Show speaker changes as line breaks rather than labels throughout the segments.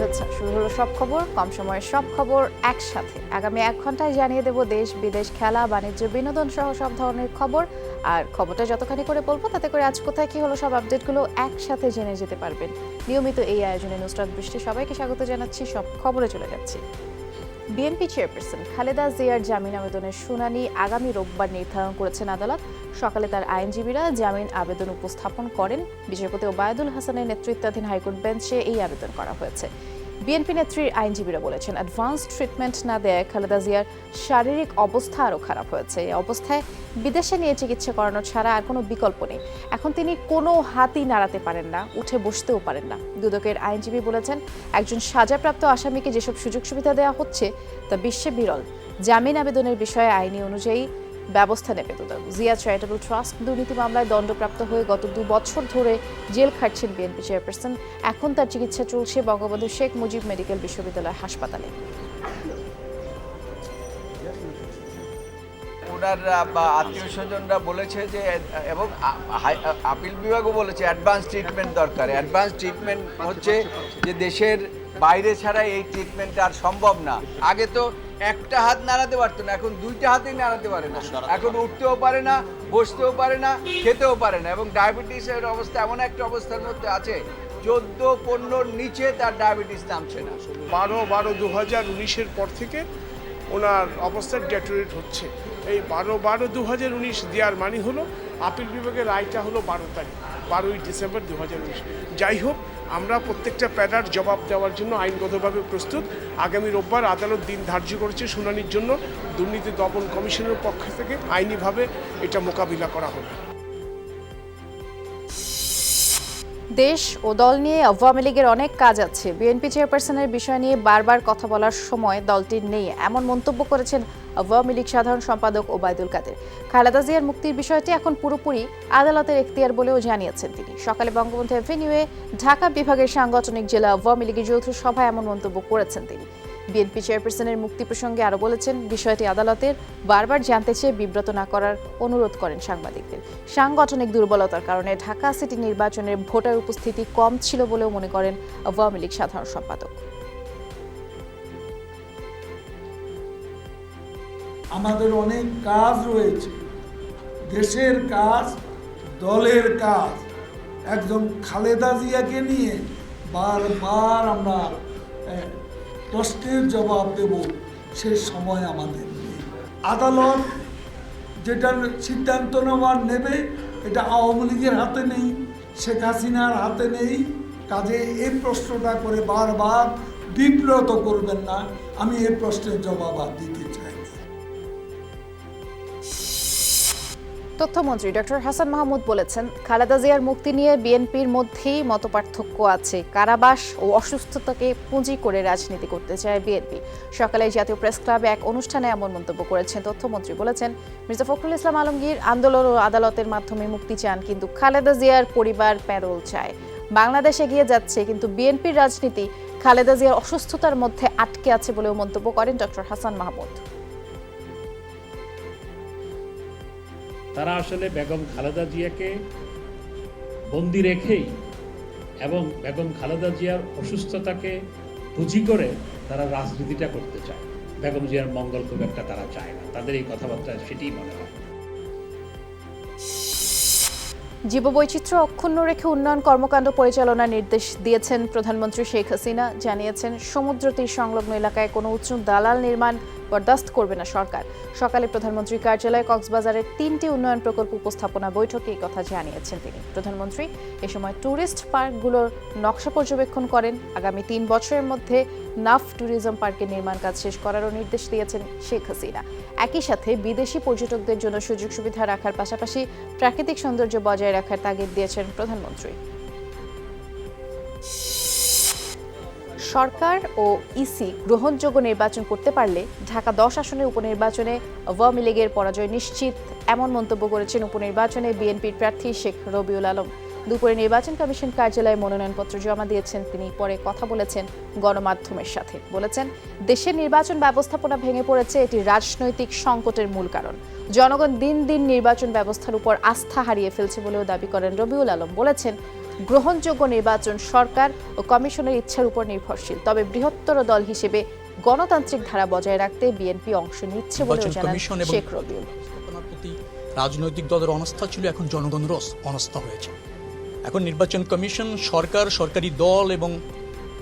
শুভেচ্ছা। শুরু হলো সব খবর, কম সময়ের সব খবর একসাথে। আগামী 1 ঘন্টায় জানিয়ে দেব দেশ বিদেশ, খেলা, বাণিজ্য, বিনোদন সহ সব ধরনের খবর। আর খবরটা যতখানি করে বলবো তাতে করে আজ কোথায় কি হলো সব আপডেটগুলো একসাথে জেনে যেতে পারবেন। নিয়মিত এই আয়োজনে নুসরাত বৃষ্টি সবাইকে স্বাগত জানাচ্ছি। সব খবরে চলে যাচ্ছি। বিএনপি চেয়ারপারসন খালেদা জিয়ার জামিন আবেদনের শুনানি আগামী রোববার নির্ধারণ করেছেন আদালত। সকালে তার আইনজীবীরা জামিন আবেদন উপস্থাপন করেন। বিচারপতি ওবায়দুল হাসানের নেতৃত্বাধীন হাইকোর্ট বেঞ্চে এই আবেদন করা হয়েছে। বিএনপি নেত্রীর আইনজীবীরা বলেছেন, অ্যাডভান্স ট্রিটমেন্ট না দেয় খালেদা জিয়ার শারীরিক অবস্থা আরও খারাপ হয়েছে। এই অবস্থায় বিদেশে নিয়ে চিকিৎসা করানো ছাড়া আর কোনো বিকল্প নেই। এখন তিনি কোনো হাতই নাড়াতে পারেন না, উঠে বসতেও পারেন না। দুদকের আইনজীবী বলেছেন, একজন সাজাপ্রাপ্ত আসামিকে যেসব সুযোগ সুবিধা দেওয়া হচ্ছে তা বিশ্বে বিরল। জামিন আবেদনের বিষয়ে আইনি অনুযায়ী ব্যবস্থা নেবে দুদক। জিয়া চ্যারিটেবল ট্রাস্ট দুর্নীতি মামলায় দণ্ডপ্রাপ্ত হয়ে গত 2 বছর ধরে জেল খাটছেন বিএনপি চেয়ারপারসন। এখন তার চিকিৎসা চলছে বঙ্গবন্ধু শেখ মুজিব মেডিকেল বিশ্ববিদ্যালয় হাসপাতালে।
ওনার আত্মীয় স্বজনরা বলেছে যে, এবং আপিল বিভাগও বলেছে অ্যাডভান্স ট্রিটমেন্ট দরকার। অ্যাডভান্স ট্রিটমেন্ট হচ্ছে যে দেশের বাইরে ছাড়া এই ট্রিটমেন্ট আর সম্ভব না। আগে তো একটা হাত নাড়াতে পারতো না, এখন 2টা হাতই নাড়াতে পারে না, এখন উঠতেও পারে না, বসতেও পারে না, খেতেও পারে না। এবং ডায়াবেটিসের অবস্থা এমন একটা অবস্থার মধ্যে আছে 14-15 নিচে তার ডায়াবেটিস নামছে না।
12-12-2019 পর থেকে ওনার অবস্থা ডেটোরেট হচ্ছে। এই 12-12-2019 দেওয়ার মানে হলো আপিল বিভাগের রায়টা হলো 12 ডিসেম্বর 2019। যাই হোক, আমরা প্রত্যেকটা প্যারার জবাব দেওয়ার জন্য আইনগতভাবে প্রস্তুত। আগামী রোববার আদালত দিন ধার্য করেছে শুনানির জন্য। দুর্নীতি দমন কমিশনের পক্ষ থেকে আইনিভাবে এটা মোকাবিলা করা হবে।
দেশ ও দল নিয়ে আওয়ামী লীগের অনেক কাজ আছে। বিএনপি চেয়ারপারসনের বিষয় নিয়ে বারবার কথা বলার সময় দলটির নেই, এমন মন্তব্য করেছেন আওয়ামী লীগ সাধারণ সম্পাদক ওবায়দুল কাদের। খালেদা জিয়ার মুক্তির বিষয়টি এখন পুরোপুরি আদালতের এখতিয়ার বলেও জানিয়েছেন তিনি। সকালে বঙ্গবন্ধু এভিনিউয়ে ঢাকা বিভাগের সাংগঠনিক জেলা আওয়ামী লীগের যৌথ সভায় এমন মন্তব্য করেছেন তিনি। বিএনপি চেয়ারপারসনের মুক্তি প্রসঙ্গে আরও বলেছেন, বিষয়টি আদালতের, বারবার জানতে চেয়ে বিব্রত না করার অনুরোধ করেন সাংবাদিকদের। সাংগঠনিক দুর্বলতার কারণে ঢাকা সিটি নির্বাচনের ভোটার উপস্থিতি কম ছিল বলেও মনে করেন আওয়ামী লীগ সাধারণ সম্পাদক।
আমাদের অনেক কাজ রয়েছে, দেশের কাজ, দলের কাজ। একজন খালেদা জিয়াকে নিয়ে বারবার আমরা প্রশ্নের জবাব দেব, সে সময় আমাদের নেই। আদালত যেটা সিদ্ধান্ত নেবে এটা আওয়ামী লীগের হাতে নেই, শেখ হাসিনার হাতে নেই। কাজে এই প্রশ্নটা করে বারবার বিব্রত করবেন না, আমি এই প্রশ্নের জবাব দিতে চাই।
তথ্যমন্ত্রী ডক্টর হাসান মাহমুদ বলেছেন, খালেদা জিয়ার মুক্তি নিয়ে বিএনপির মধ্যেই মতপার্থক্য আছে। কারাবাস ও অসুস্থতাকে পুঁজি করে রাজনীতি করতে চায় বিএনপি। সকালে জাতীয় প্রেস ক্লাবে এক অনুষ্ঠানে এমন মন্তব্য করেছেন তথ্যমন্ত্রী। বলেছেন, মির্জা ফখরুল ইসলাম আলমগীর আন্দোলন ও আদালতের মাধ্যমে মুক্তি চান, কিন্তু খালেদা জিয়ার পরিবার প্যারোল চায়। বাংলাদেশ এগিয়ে যাচ্ছে, কিন্তু বিএনপির রাজনীতি খালেদা জিয়ার অসুস্থতার মধ্যে আটকে আছে বলেও মন্তব্য করেন ডক্টর হাসান মাহমুদ।
তারা আসলে বেগম খালেদা জিয়াকে বন্দি রেখেই এবং বেগম খালেদা জিয়ার অসুস্থতাকে পুঁজি করে তারা রাজনীতিটা করতে চায়। বেগম জিয়ার মঙ্গল খুব একটা তারা চায় না, তাদের এই কথাবার্তা সেটাই মনে হয়।
জীববৈচিত্র্য অক্ষুণ্ণ রেখে উন্নয়ন কর্মকাণ্ড পরিচালনার নির্দেশ দিয়েছেন প্রধানমন্ত্রী শেখ হাসিনা। জানিয়েছেন, সমুদ্র তীর সংলগ্ন এলাকায় কোনো উঁচু দালাল নির্মাণ বরদাস্ত করবে না সরকার। সকালে প্রধানমন্ত্রীর কার্যালয়ে কক্সবাজারের 3টি উন্নয়ন প্রকল্প উপস্থাপনা বৈঠকে এই কথা জানিয়েছেন তিনি। প্রধানমন্ত্রী এ সময় ট্যুরিস্ট পার্কগুলোর নকশা পর্যবেক্ষণ করেন। আগামী 3 বছরের মধ্যে নাফ ট্যুরিজম পার্কের নির্মাণ কাজ শেষ করারও নির্দেশ দিয়েছেন শেখ হাসিনা। একই সাথে বিদেশি পর্যটকদের জন্য সুযোগ সুবিধা রাখার পাশাপাশি প্রাকৃতিক সৌন্দর্য বজায় রাখার তাগিদ দিয়েছেন প্রধানমন্ত্রী। সরকার ও ইসি গ্রহণযোগ্য নির্বাচন করতে পারলে ঢাকা 10 আসনের উপনির্বাচনে আওয়ামী লীগের পরাজয় নিশ্চিত, এমন মন্তব্য করেছেন উপনির্বাচনে বিএনপির প্রার্থী শেখ রবিউল আলম। দুপুরে নির্বাচন কমিশন কার্যালয়ে মনোনয়নপত্র জমা দিয়েছেন তিনি। পরে কথা বলেছেন গণমাধ্যমের সাথে। বলেছেন, দেশের নির্বাচন ব্যবস্থাপনা ভেঙে পড়েছে, এটি রাজনৈতিক সংকটের মূল কারণ। জনগণ দিন দিন নির্বাচন ব্যবস্থার উপর আস্থা হারিয়ে ফেলছে বলেও দাবি করেন রবিউল আলম। বলেছেন, গ্রহণযোগ্য নির্বাচন সরকার ও কমিশনের ইচ্ছার উপর নির্ভরশীল। তবে বৃহত্তর দল হিসেবে গণতান্ত্রিক ধারা বজায় রাখতে বিএনপি অংশ নিচ্ছে বলেও জানান শেখ রবিউল।
রাজনৈতিক দলের অনাস্থা ছিল, এখন জনগণের অনাস্থা হয়েছে। এখন নির্বাচন কমিশন, সরকার, সরকারি দল এবং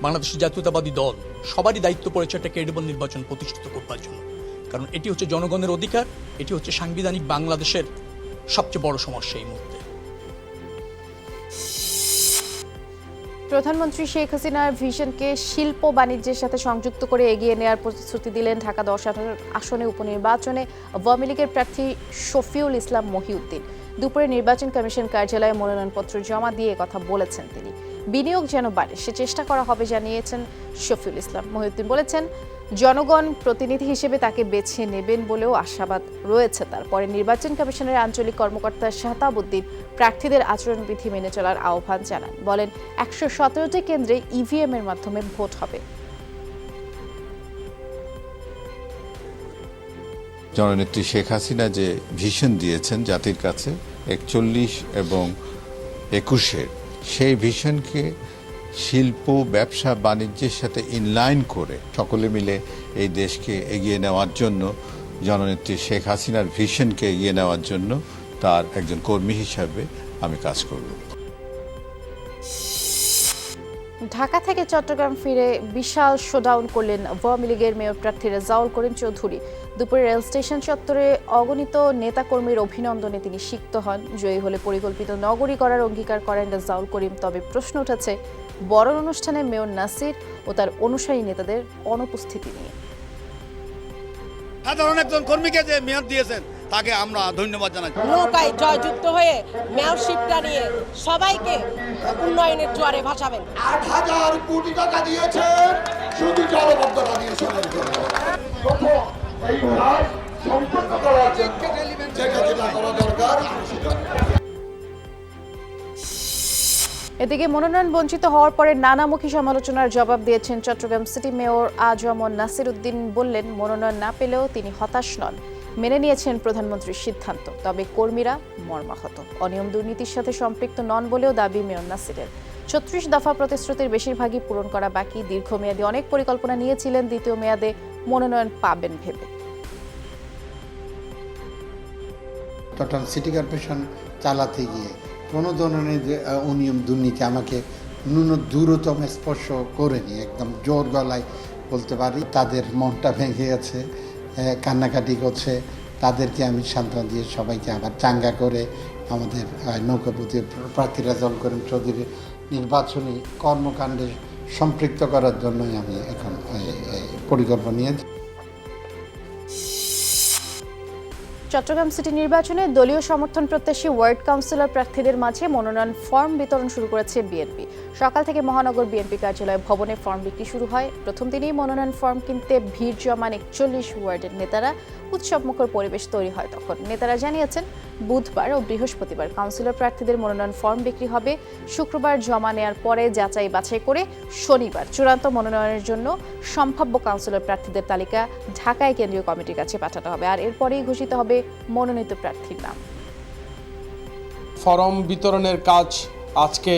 বাংলাদেশ জাতীয়তাবাদী দল সবারই দায়িত্ব পড়েছে একটা ক্রেডিবল নির্বাচন প্রতিষ্ঠিত করবার জন্য। কারণ এটি হচ্ছে জনগণের অধিকার, এটি হচ্ছে সাংবিধানিক বাংলাদেশের সবচেয়ে বড় সমস্যা এই মুহূর্তে।
প্রধানমন্ত্রী শেখ হাসিনার ভিশনকে শিল্প বাণিজ্যের সাথে সংযুক্ত করে এগিয়ে নেওয়ার প্রতিশ্রুতি দিলেন ঢাকা 10 আসনে উপনির্বাচনে আওয়ামী লীগের প্রার্থী শফিউল ইসলাম মহিউদ্দিন। দুপুরে নির্বাচন কমিশন কার্যালয়ে মনোনয়নপত্র জমা দিয়ে কথা বলেছেন তিনি। বিনিয়োগ যেন বাড়ে সে চেষ্টা করা হবে জানিয়েছেন শফিউল ইসলাম মহিউদ্দিন। বলেছেন জনগণ প্রতিনিধি হিসেবে তাকে বেছে নেবেন বলেও আশাবাদ রয়েছে তার। পরে নির্বাচন কমিশনের আঞ্চলিক কর্মকর্তা শাহতাবউদ্দিন প্রার্থীদের আচরণবিধি মেনে চলার আহ্বান জানান। বলেন 117টি কেন্দ্রে ইভিএম এর মাধ্যমে ভোট হবে।
জননেত্রী শেখ হাসিনা যে ভিশন দিয়েছেন জাতির কাছে 41 এবং 21-এর, সেই ভিশনকে শিল্প, ব্যবসা, বাণিজ্যের সাথে ইনলাইন করে সকলে মিলে এই দেশকে এগিয়ে নেওয়ার জন্য, জননেত্রী শেখ হাসিনার ভিশনকে এগিয়ে নেওয়ার জন্য তার একজন কর্মী হিসাবে আমি কাজ করব।
ঢাকা থেকে চট্টগ্রাম ফিরে বিশাল শোডাউন করলেন আওয়ামী লীগের মেয়র প্রার্থী রেজাউল করিম চৌধুরী। দুপুরে রেল স্টেশন চত্বরে অগণিত নেতাকর্মীর অভিনন্দনে তিনি সিক্ত হন। জয়ী হলে পরিকল্পিত নগরী করার অঙ্গীকার করেন রেজাউল করিম। তবে প্রশ্ন উঠেছে বড় অনুষ্ঠানে মেয়র নাসির ও তার অনুসারী নেতাদের অনুপস্থিতি নিয়ে।
সাধারণ একজন কর্মীকে যে মেয়র দিয়েছেন তাকে আমরা ধন্যবাদ জানাই।
নৌকায় জয়যুক্ত হয়ে মেয়রশিপটা নিয়ে সবাইকে উন্নয়নের জোয়ারে ভাসাবেন।
8,000 কোটি টাকা দিয়েছেন শুধু জলবদ্ধতা দিয়েছেন। এই কাজ সম্পূর্ণ করার জন্য যেটা করা দরকার।
এদিকে মনোনয়ন বঞ্চিত হওয়ার পরে নানামুখী সমালোচনার জবাব দিয়েছেন চট্টগ্রাম সিটি মেয়র আ.জ.ম নাসির উদ্দিন। বললেন মনোনয়ন না পেলেও তিনি হতাশ নন, মেনে নিয়েছেন প্রধানমন্ত্রীর সিদ্ধান্ত। তবে কর্মীরা মর্মাহত, অনিয়ম দুর্নীতির সাথে সম্পৃক্ত নন বলেও দাবি মেয়র নাসিরের। 36 দফা প্রতিশ্রুতির বেশিরভাগই পূরণ করা বাকি। দীর্ঘমেয়াদী অনেক পরিকল্পনা নিয়েছিলেন দ্বিতীয় মেয়াদে মনোনয়ন পাবেন ভেবে।
চট্টগ্রাম সিটি কর্পোরেশন চালাতে গিয়ে কোনো ধরনের অনিয়ম দুর্নীতি আমাকে দূরতম স্পর্শ করেনি। একদম জোর গলায় বলতে পারি তাদের মনটা ভেঙে গেছে, কান্নাকাটি করছে। তাদেরকে আমি সান্ত্বনা দিয়ে সবাইকে আবার চাঙ্গা করে আমাদের নৌকাপতি প্রার্থী রেজাউল করিম চৌধুরীর নির্বাচনী কর্মকাণ্ডে সম্পৃক্ত করার জন্যই আমি এখন পরিকল্পনা নিয়েছি।
চট্টগ্রাম সিটি নির্বাচনে দলীয় সমর্থন প্রত্যাশী ওয়ার্ড কাউন্সিলর প্রার্থীদের মাঝে মনোনয়ন ফর্ম বিতরণ শুরু করেছে বিএনপি। সকাল থেকে মহানগর বিএনপি কার্যালয় ভবনে ফর্ম বিক্রি শুরু হয়। প্রথম দিনেই মনোনয়ন ফর্ম কিনতে ভিড় জমান 41 ওয়ার্ডের নেতারা। উৎসবমুখর পরিবেশ তৈরি হয় তখন। নেতারা জানিয়েছেন বুধবার ও বৃহস্পতিবার কাউন্সিলর প্রার্থীদের মনোনয়ন ফর্ম বিক্রি হবে। শুক্রবার জমা নেওয়ার পরে যাচাই বাছাই করে শনিবার চূড়ান্ত মনোনয়নের জন্য সম্ভাব্য কাউন্সিলর প্রার্থীদের তালিকা ঢাকায় কেন্দ্রীয় কমিটির কাছে পাঠানো হবে। আর এরপরেই ঘোষিত হবে মনোনীত প্রার্থীর নাম।
ফর্ম বিতরণের কাজ আজকে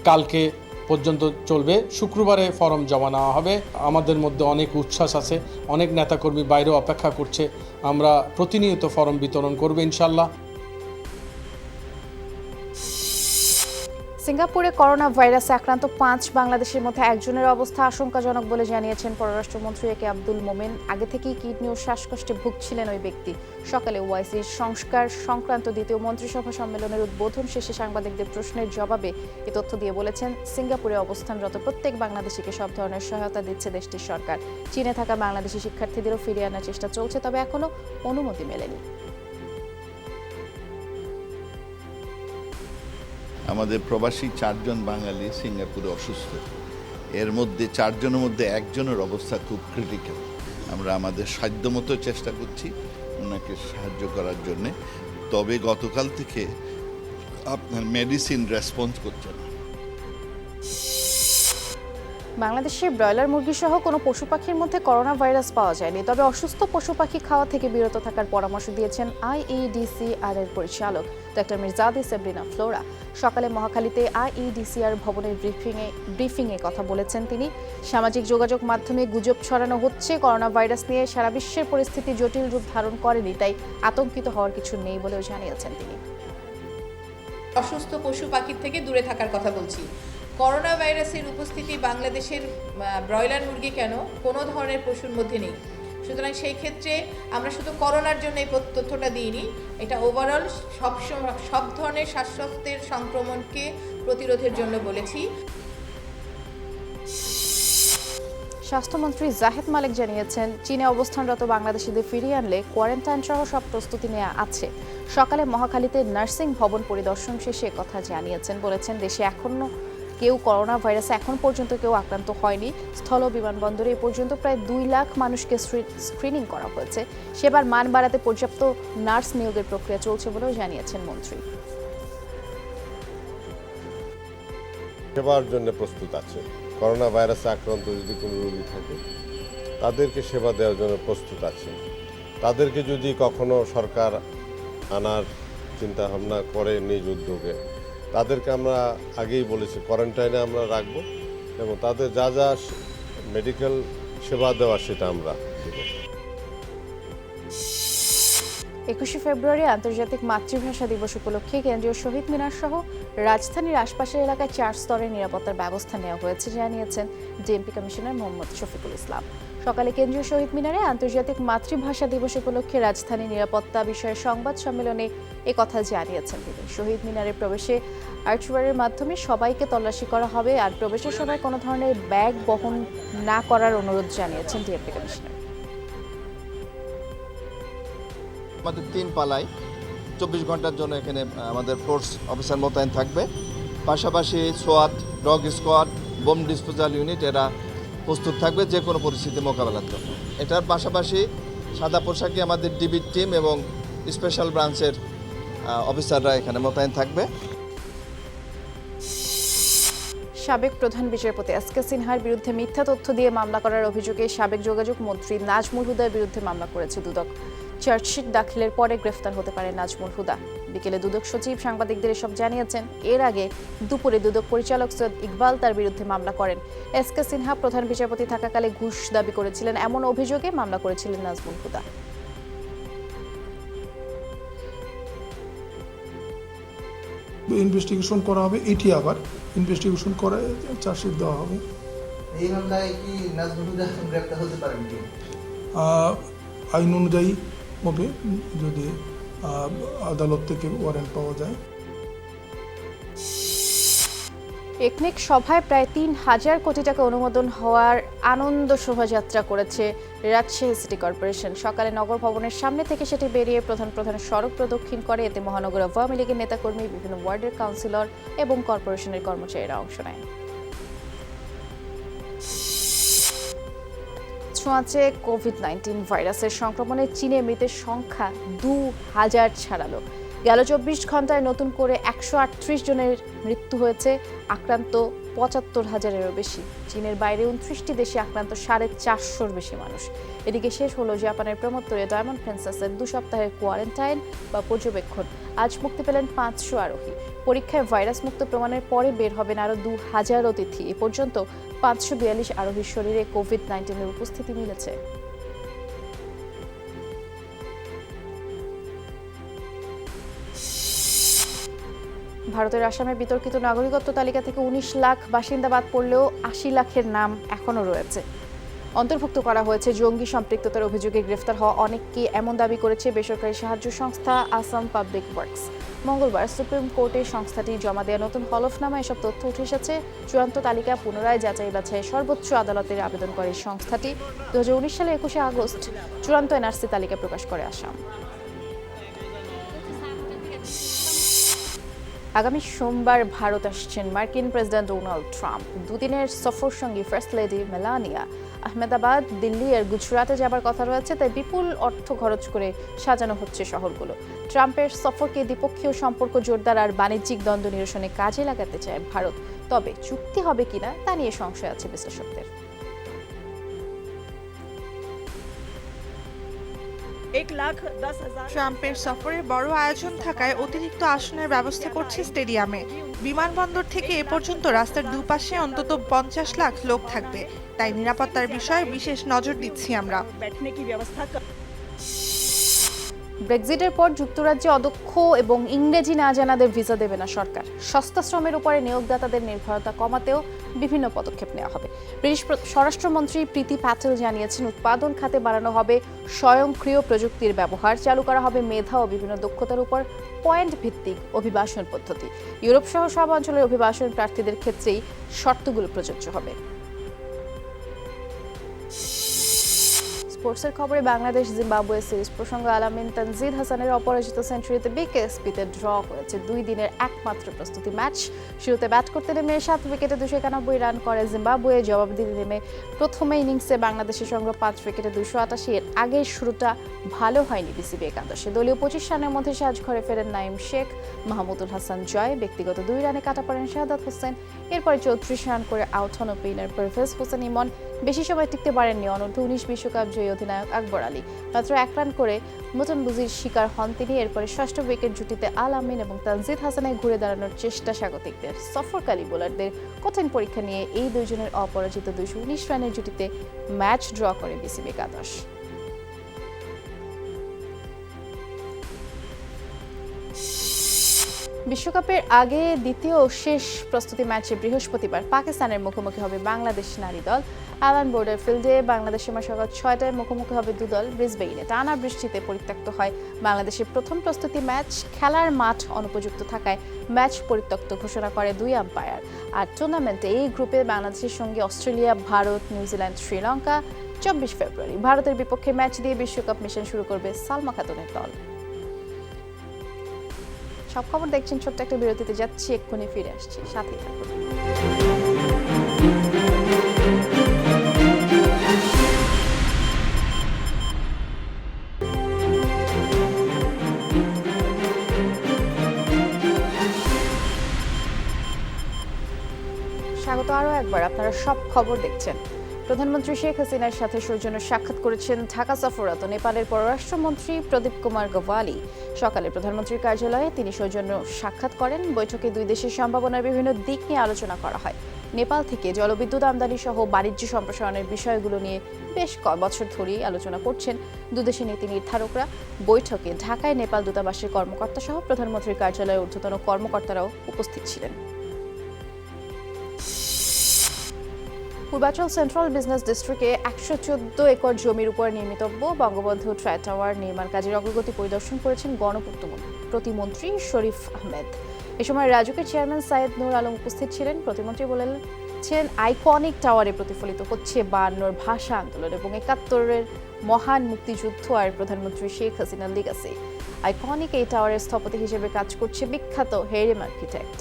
কালকে পর্যন্ত চলবে। শুক্রবারে ফর্ম জমা নেওয়া হবে। আমাদের মধ্যে অনেক উচ্ছ্বাস আছে, অনেক নেতাকর্মী বাইরেও অপেক্ষা করছে। আমরা প্রতিনিয়ত ফর্ম বিতরণ করব ইনশাল্লাহ।
সিঙ্গাপুরে করোনা ভাইরাসে আক্রান্ত 5 বাংলাদেশের মধ্যে একজনের অবস্থা আশঙ্কাজনক বলে জানিয়েছেন পররাষ্ট্রমন্ত্রী এ কে আব্দুল মোমেন। আগে থেকেই কিডনি ও শ্বাসকষ্টে ভুগছিলেন ওই ব্যক্তি। সকালে ওআইসির সংস্কার সংক্রান্ত দ্বিতীয় মন্ত্রিসভা সম্মেলনের উদ্বোধন শেষে সাংবাদিকদের প্রশ্নের জবাবে এ তথ্য দিয়ে বলেছেন, সিঙ্গাপুরে অবস্থানরত প্রত্যেক বাংলাদেশিকে সব ধরনের সহায়তা দিচ্ছে দেশটির সরকার। চীনে থাকা বাংলাদেশি শিক্ষার্থীদেরও ফিরিয়ে আনার চেষ্টা চলছে, তবে এখনো অনুমতি মেলেনি।
আমাদের প্রবাসী 4 জন বাঙালি সিঙ্গাপুরে অসুস্থ। এর মধ্যে 4 জনের মধ্যে একজনের অবস্থা খুব ক্রিটিক্যাল। আমরা আমাদের সাধ্যমতো চেষ্টা করছি ওনাকে সাহায্য করার জন্যে। তবে গতকাল থেকে আপনার মেডিসিন রেসপন্স করছে না।
বাংলাদেশের ব্রয়লার মুরগি সহ কোনো পশু পাখির মধ্যে করোনা ভাইরাস পাওয়া যায়নি, তবে অসুস্থ পশু পাখি খাওয়া থেকে বিরত থাকার পরামর্শ দিয়েছেন IEDCR এর পরিচালক ডক্টর মির্জাদি সেব্রিনা ফ্লোরা। সকালে মহাখালীতে IEDCR ভবনের ব্রিফিংয়ে কথা বলেছেন তিনি। সামাজিক যোগাযোগ মাধ্যমে গুজব ছড়ানো হচ্ছে করোনা ভাইরাস নিয়ে সারা বিশ্বের পরিস্থিতি জটিল রূপ ধারণ করেনি, তাই আতঙ্কিত হওয়ার কিছু নেই বলেও জানিয়েছেন তিনি।
অসুস্থ পশু পাখির থেকে দূরে থাকার কথা বলছি। করোনা ভাইরাসের উপস্থিতি বাংলাদেশের ব্রয়লার মুরগি কেন কোনো ধরনের পশুর মধ্যে নেই, সুতরাং সেই ক্ষেত্রে আমরা শুধু করোনার জন্য এই তথ্যটা দিইনি, এটা ওভারঅল সব ধরনের শ্বাসকষ্টের সংক্রমণকে প্রতিরোধের জন্য বলেছি।
স্বাস্থ্যমন্ত্রী জাহেদ মালিক জানিয়েছেন, চীনে অবস্থানরত বাংলাদেশিদের ফিরিয়ে আনলে কোয়ারেন্টাইন সহ সব প্রস্তুতি নেওয়া আছে। সকালে মহাখালীতে নার্সিং ভবন পরিদর্শন শেষে কথা জানিয়েছেন। বলেছেন, দেশে এখনো কেউ করোনা ভাইরাসে এখন পর্যন্ত কেউ আক্রান্ত হয়নি। স্থল বিমানবন্দরে এ পর্যন্ত প্রায় 2 লাখ মানুষকে স্ক্রিনিং করা হয়েছে। সেবার মান বাড়াতে পর্যাপ্ত নার্স নিয়োগের প্রক্রিয়া চলছে বলেও জানিয়েছেন মন্ত্রী।
সেবার জন্য প্রস্তুত আছে। করোনা ভাইরাসে আক্রান্ত যদি কোনো রোগী থাকে তাদেরকে সেবা দেওয়ার জন্য প্রস্তুত আছে। তাদেরকে যদি কখনো সরকার আনার চিন্তা ভাবনা করে নিজ উদ্যোগে, তাদেরকে আমরা আগেই বলেছি কোয়ারেন্টাইনে আমরা রাখব এবং তাদের যা যা মেডিকেল সেবা দেওয়া সেটা আমরা দেব।
21শে ফেব্রুয়ারি আন্তর্জাতিক মাতৃভাষা দিবস উপলক্ষে কেন্দ্রীয় শহীদ মিনার সহ রাজধানীর আশপাশের এলাকায় 4 স্তরের নিরাপত্তার ব্যবস্থা নেওয়া হয়েছে জানিয়েছেন ডিএমপি কমিশনার মোহাম্মদ শফিকুল ইসলাম। সকালে কেন্দ্রীয় শহীদ মিনারে আন্তর্জাতিক মাতৃভাষা দিবস উপলক্ষে রাজধানী নিরাপত্তা বিষয়ে সংবাদ সম্মেলনে একথা জানিয়েছেন তিনি। শহীদ মিনারে প্রবেশে আর্চওয়ারের মাধ্যমে সবাইকে তল্লাশি করা হবে, আর প্রবেশের সময় কোনো ধরনের ব্যাগ বহন না করার অনুরোধ জানিয়েছেন ডিএমপি কমিশনার।
আমাদের 3 পালায় 24 ঘন্টার জন্য এখানে আমাদের ফোর্স অফিসার মোতায়েন থাকবে। পাশাপাশি সোয়াট, dog squad, bomb disposal unit এরা প্রস্তুত থাকবে যে কোনো পরিস্থিতি মোকাবেলার জন্য। এটার পাশাপাশি সাদা পোশাকে আমাদের ডিবির টিম এবং স্পেশাল ব্রাঞ্চের অফিসাররা এখানে মোতায়েন থাকবে।
সাবেক প্রধান বিচারপতি এসকে সিনহার বিরুদ্ধে মিথ্যা তথ্য দিয়ে মামলা করার অভিযোগে সাবেক যোগাযোগ মন্ত্রী নাজমুল হুদার বিরুদ্ধে মামলা করেছে দুদক। চার্জশিট দাখিলের পরে গ্রেফতার হতে পারে নাজমুল হুদা। বিকেলে দুদক সচিব সাংবাদিকদের এসব জানিয়েছেন। এর আগে দুপুরে দুদক পরিচালক সৈয়দ ইকবাল তার বিরুদ্ধে মামলা করেন। এসকে সিনহা প্রধান বিচারপতি থাকাকালে ঘুষ দাবি করেছিলেন, এমন অভিযোগে মামলা করেছিলেন নাজমুল হুদা।
ইনভেস্টিগেশন করা হবে, এটি আবার ইনভেস্টিগেশন করে চার্জশিট দেওয়া হবে।
এই মামলায় কি নাজমুল হুদা গ্রেফতার হতে পারেন কি?
আইন অনুযায়ী হবে, যদি আদালত থেকে ওয়ারেন্ট পাওয়া যায়।
একনেক সভায় প্রায় 3,000 কোটি টাকা অনুমোদন হওয়ার আনন্দ শোভাযাত্রা করেছে রাজশাহী সিটি কর্পোরেশন। সকালে নগর ভবনের সামনে থেকে সেটি বেরিয়ে প্রধান সড়ক প্রদক্ষিণ করে। এতে মহানগর আওয়ামী লীগের নেতাকর্মী, বিভিন্ন ওয়ার্ডের কাউন্সিলর এবং কর্পোরেশনের কর্মচারীরা অংশ নেয়। ছোঁয়াচে কোভিড-19 ভাইরাসের সংক্রমণে চীনে মৃতের সংখ্যা 2,000 ছাড়ালো। গেল 24 ঘন্টায় নতুন করে 138 জনের মৃত্যু হয়েছে, আক্রান্ত 75,000-এরও বেশি। চীনের বাইরে 29টি দেশে আক্রান্ত 450-র বেশি মানুষ। এদিকে শেষ হলো জাপানের প্রমোত্তরে ডায়মন্ড প্রিন্সেসের 2 সপ্তাহের কোয়ারেন্টাইন বা পর্যবেক্ষণ। আজ মুক্তি পেলেন 500 আরোহী। পরীক্ষায় ভাইরাস মুক্ত প্রমাণের পরে বের হবেন আরও 2,000 অতিথি। এ পর্যন্ত 542 আরোহীর শরীরে কোভিড-19-এর উপস্থিতি মিলেছে। ভারতের আসামে বিতর্কিত নাগরিকত্ব তালিকা থেকে 19 লাখ বাসিন্দা বাদ পড়লেও 80 লাখের নাম এখনও রয়েছে। অন্তর্ভুক্ত করা হয়েছে জঙ্গি সম্পৃক্ততার অভিযোগে গ্রেফতার হওয়া অনেককে, এমন দাবি করেছে বেসরকারি সাহায্য সংস্থা আসাম পাবলিক ওয়ার্কস। মঙ্গলবার সুপ্রিম কোর্টে সংস্থাটি জমা দেওয়া নতুন হলফনামা এসব তথ্য উঠে এসেছে। চূড়ান্ত তালিকা পুনরায় যাচাই বাছাই সর্বোচ্চ আদালতের আবেদন করে সংস্থাটি। 2019 সালে 21শে আগস্ট চূড়ান্ত এনআরসি তালিকা প্রকাশ করে আসাম। আগামী সোমবার ভারত আসছেন মার্কিন প্রেসিডেন্ট ডোনাল্ড ট্রাম্প। দুদিনের সফর সঙ্গী first lady Melania Ahmedabad, Delhi আর গুজরাটে যাবার কথা রয়েছে, তাই বিপুল অর্থ খরচ করে সাজানো হচ্ছে শহরগুলো। ট্রাম্পের সফরকে দ্বিপক্ষীয় সম্পর্ক জোরদার আর বাণিজ্যিক দ্বন্দ্ব নিরসনে কাজে লাগাতে চায় ভারত। তবে চুক্তি হবে কিনা তা নিয়ে সংশয় আছে বিশ্লেষকদের।
ট্রাম্পের সফরে বড় আয়োজন থাকায় অতিরিক্ত আসনের ব্যবস্থা করছে স্টেডিয়ামে। বিমানবন্দর থেকে এ পর্যন্ত রাস্তার দুপাশে অন্তত 50 লাখ লোক থাকবে, তাই নিরাপত্তার বিষয়ে বিশেষ নজর দিচ্ছি আমরা।
ব্রেক্সিটের পর যুক্তরাজ্যে অদক্ষ এবং ইংরেজি না জানাদের ভিসা দেবে না সরকার। সস্তা শ্রমের উপরে নিয়োগদাতাদের নির্ভরতা কমাতেও বিভিন্ন পদক্ষেপ নেওয়া হবে। ব্রিটিশ স্বরাষ্ট্রমন্ত্রী প্রীতি প্যাটেল জানিয়েছেন, উৎপাদন খাতে বাড়ানো হবে স্বয়ংক্রিয় প্রযুক্তির ব্যবহার, চালু করা হবে মেধা ও বিভিন্ন দক্ষতার উপর পয়েন্ট ভিত্তিক অভিবাসন পদ্ধতি। ইউরোপ সহ সব অঞ্চলের অভিবাসন প্রার্থীদের ক্ষেত্রেই শর্তগুলো প্রযোজ্য হবে। স্পোর্টসের খবরে বাংলাদেশ জিম্বাবুয়ে সিরিজ প্রসঙ্গ আলামিন তানজিদ হাসানের অপরাজিত সেঞ্চুরিতে বিকেএসপিতে ড্র হয়েছে 2 দিনের একমাত্র প্রস্তুতি ম্যাচ। শুরুতে ব্যাট করতে নেমে 7 উইকেটে 291 রান করে জিম্বাবুয়ে। জবাব দিতে নেমে প্রথম ইনিংসে বাংলাদেশের সঙ্গে 5 উইকেটে 288। এর আগের শুরুটা ভালো হয়নি বিসিবি একাদশে। দলীয় 25 রানের মধ্যে সাজঘরে ফেরেন নাইম শেখ, মাহমুদুল হাসান জয় ব্যক্তিগত 2 রানে কাটা পড়েন শাহাদাত হোসেন। এরপরে 34 রান করে আউট হন ওপেনার পারভেজ হোসেন ইমন। বেশি সময় টিকতে পারেননি অনূর্ধ্ব-19 বিশ্বকাপ জয়ী অধিনায়ক আকবর আলী। মাত্র 1 রান করে নতুন বুজির শিকার হন তিনি। এরপরে ষষ্ঠ উইকেট জুটিতে আল আমিন এবং তানজিদ হাসানের ঘুরে দাঁড়ানোর চেষ্টা স্বাগতিকদের। সফরকারী বোলারদের কঠিন পরীক্ষা নিয়ে এই দুইজনের অপরাজিত 219 রানের জুটিতে ম্যাচ ড্র করে বিসিবি একাদশ। বিশ্বকাপের আগে দ্বিতীয় ও শেষ প্রস্তুতি ম্যাচে বৃহস্পতিবার পাকিস্তানের মুখোমুখি হবে বাংলাদেশ নারী দল। আলান বোর্ডার ফিল্ডে বাংলাদেশ সময় সকাল 6টায় মুখোমুখি হবে দুদল। ব্রিসবেইনে টানা বৃষ্টিতে পরিত্যক্ত হয় বাংলাদেশের প্রথম প্রস্তুতি ম্যাচ। খেলার মাঠ অনুপযুক্ত থাকায় ম্যাচ পরিত্যক্ত ঘোষণা করে 2 আম্পায়ার। আর টুর্নামেন্টে এই গ্রুপে বাংলাদেশের সঙ্গে অস্ট্রেলিয়া, ভারত, নিউজিল্যান্ড, শ্রীলঙ্কা। 24 ফেব্রুয়ারি ভারতের বিপক্ষে ম্যাচ দিয়ে বিশ্বকাপ মিশন শুরু করবে সালমা খাতুনের দল। সব খবর দেখছেন, ছোট্ট একটা বিরতিতে যাচ্ছি, এক্ষুনি ফিরে আসছি, সাথে থাকুন। স্বাগত আরও একবার, আপনারা সব খবর দেখছেন। প্রধানমন্ত্রী শেখ হাসিনার সাথে সৌজন্য সাক্ষাৎ করেছেন ঢাকা সফররত নেপালের পররাষ্ট্রমন্ত্রী প্রদীপ কুমার গ্যাওয়ালি। সকালে প্রধানমন্ত্রীর কার্যালয়ে তিনি সৌজন্য সাক্ষাৎ করেন। বৈঠকে 2 দেশের সম্ভাবনার বিভিন্ন দিক নিয়ে আলোচনা করা হয়। নেপাল থেকে জলবিদ্যুৎ আমদানি সহ বাণিজ্য সম্প্রসারণের বিষয়গুলো নিয়ে বেশ কয়েক বছর ধরেই আলোচনা করছেন দুদেশের নীতি নির্ধারকরা। বৈঠকে ঢাকায় নেপাল দূতাবাসের কর্মকর্তা সহ প্রধানমন্ত্রীর কার্যালয়ের ঊর্ধ্বতন কর্মকর্তারাও উপস্থিত ছিলেন। পূর্বাঞ্চল সেন্ট্রাল বিজনেস ডিস্ট্রিক্টে 114 একর জমির উপর নির্মিতব্য বঙ্গবন্ধু ট্রাই টাওয়ার নির্মাণ কাজের অগ্রগতি পরিদর্শন করেছেন গণপূর্ত প্রতিমন্ত্রী শরীফ আহমেদ। এ সময় রাজুকের চেয়ারম্যান সাইয়েদ নূর আলম উপস্থিত ছিলেন। প্রতিমন্ত্রী বলেছেন, আইকনিক টাওয়ারে প্রতিফলিত হচ্ছে 52 ভাষা আন্দোলন এবং 71-এর মহান মুক্তিযুদ্ধ আর প্রধানমন্ত্রী শেখ হাসিনার লিগাসি। আইকনিক এই টাওয়ারের স্থপতি হিসেবে কাজ করছে বিখ্যাত হেরিম আর্কিটেক্ট।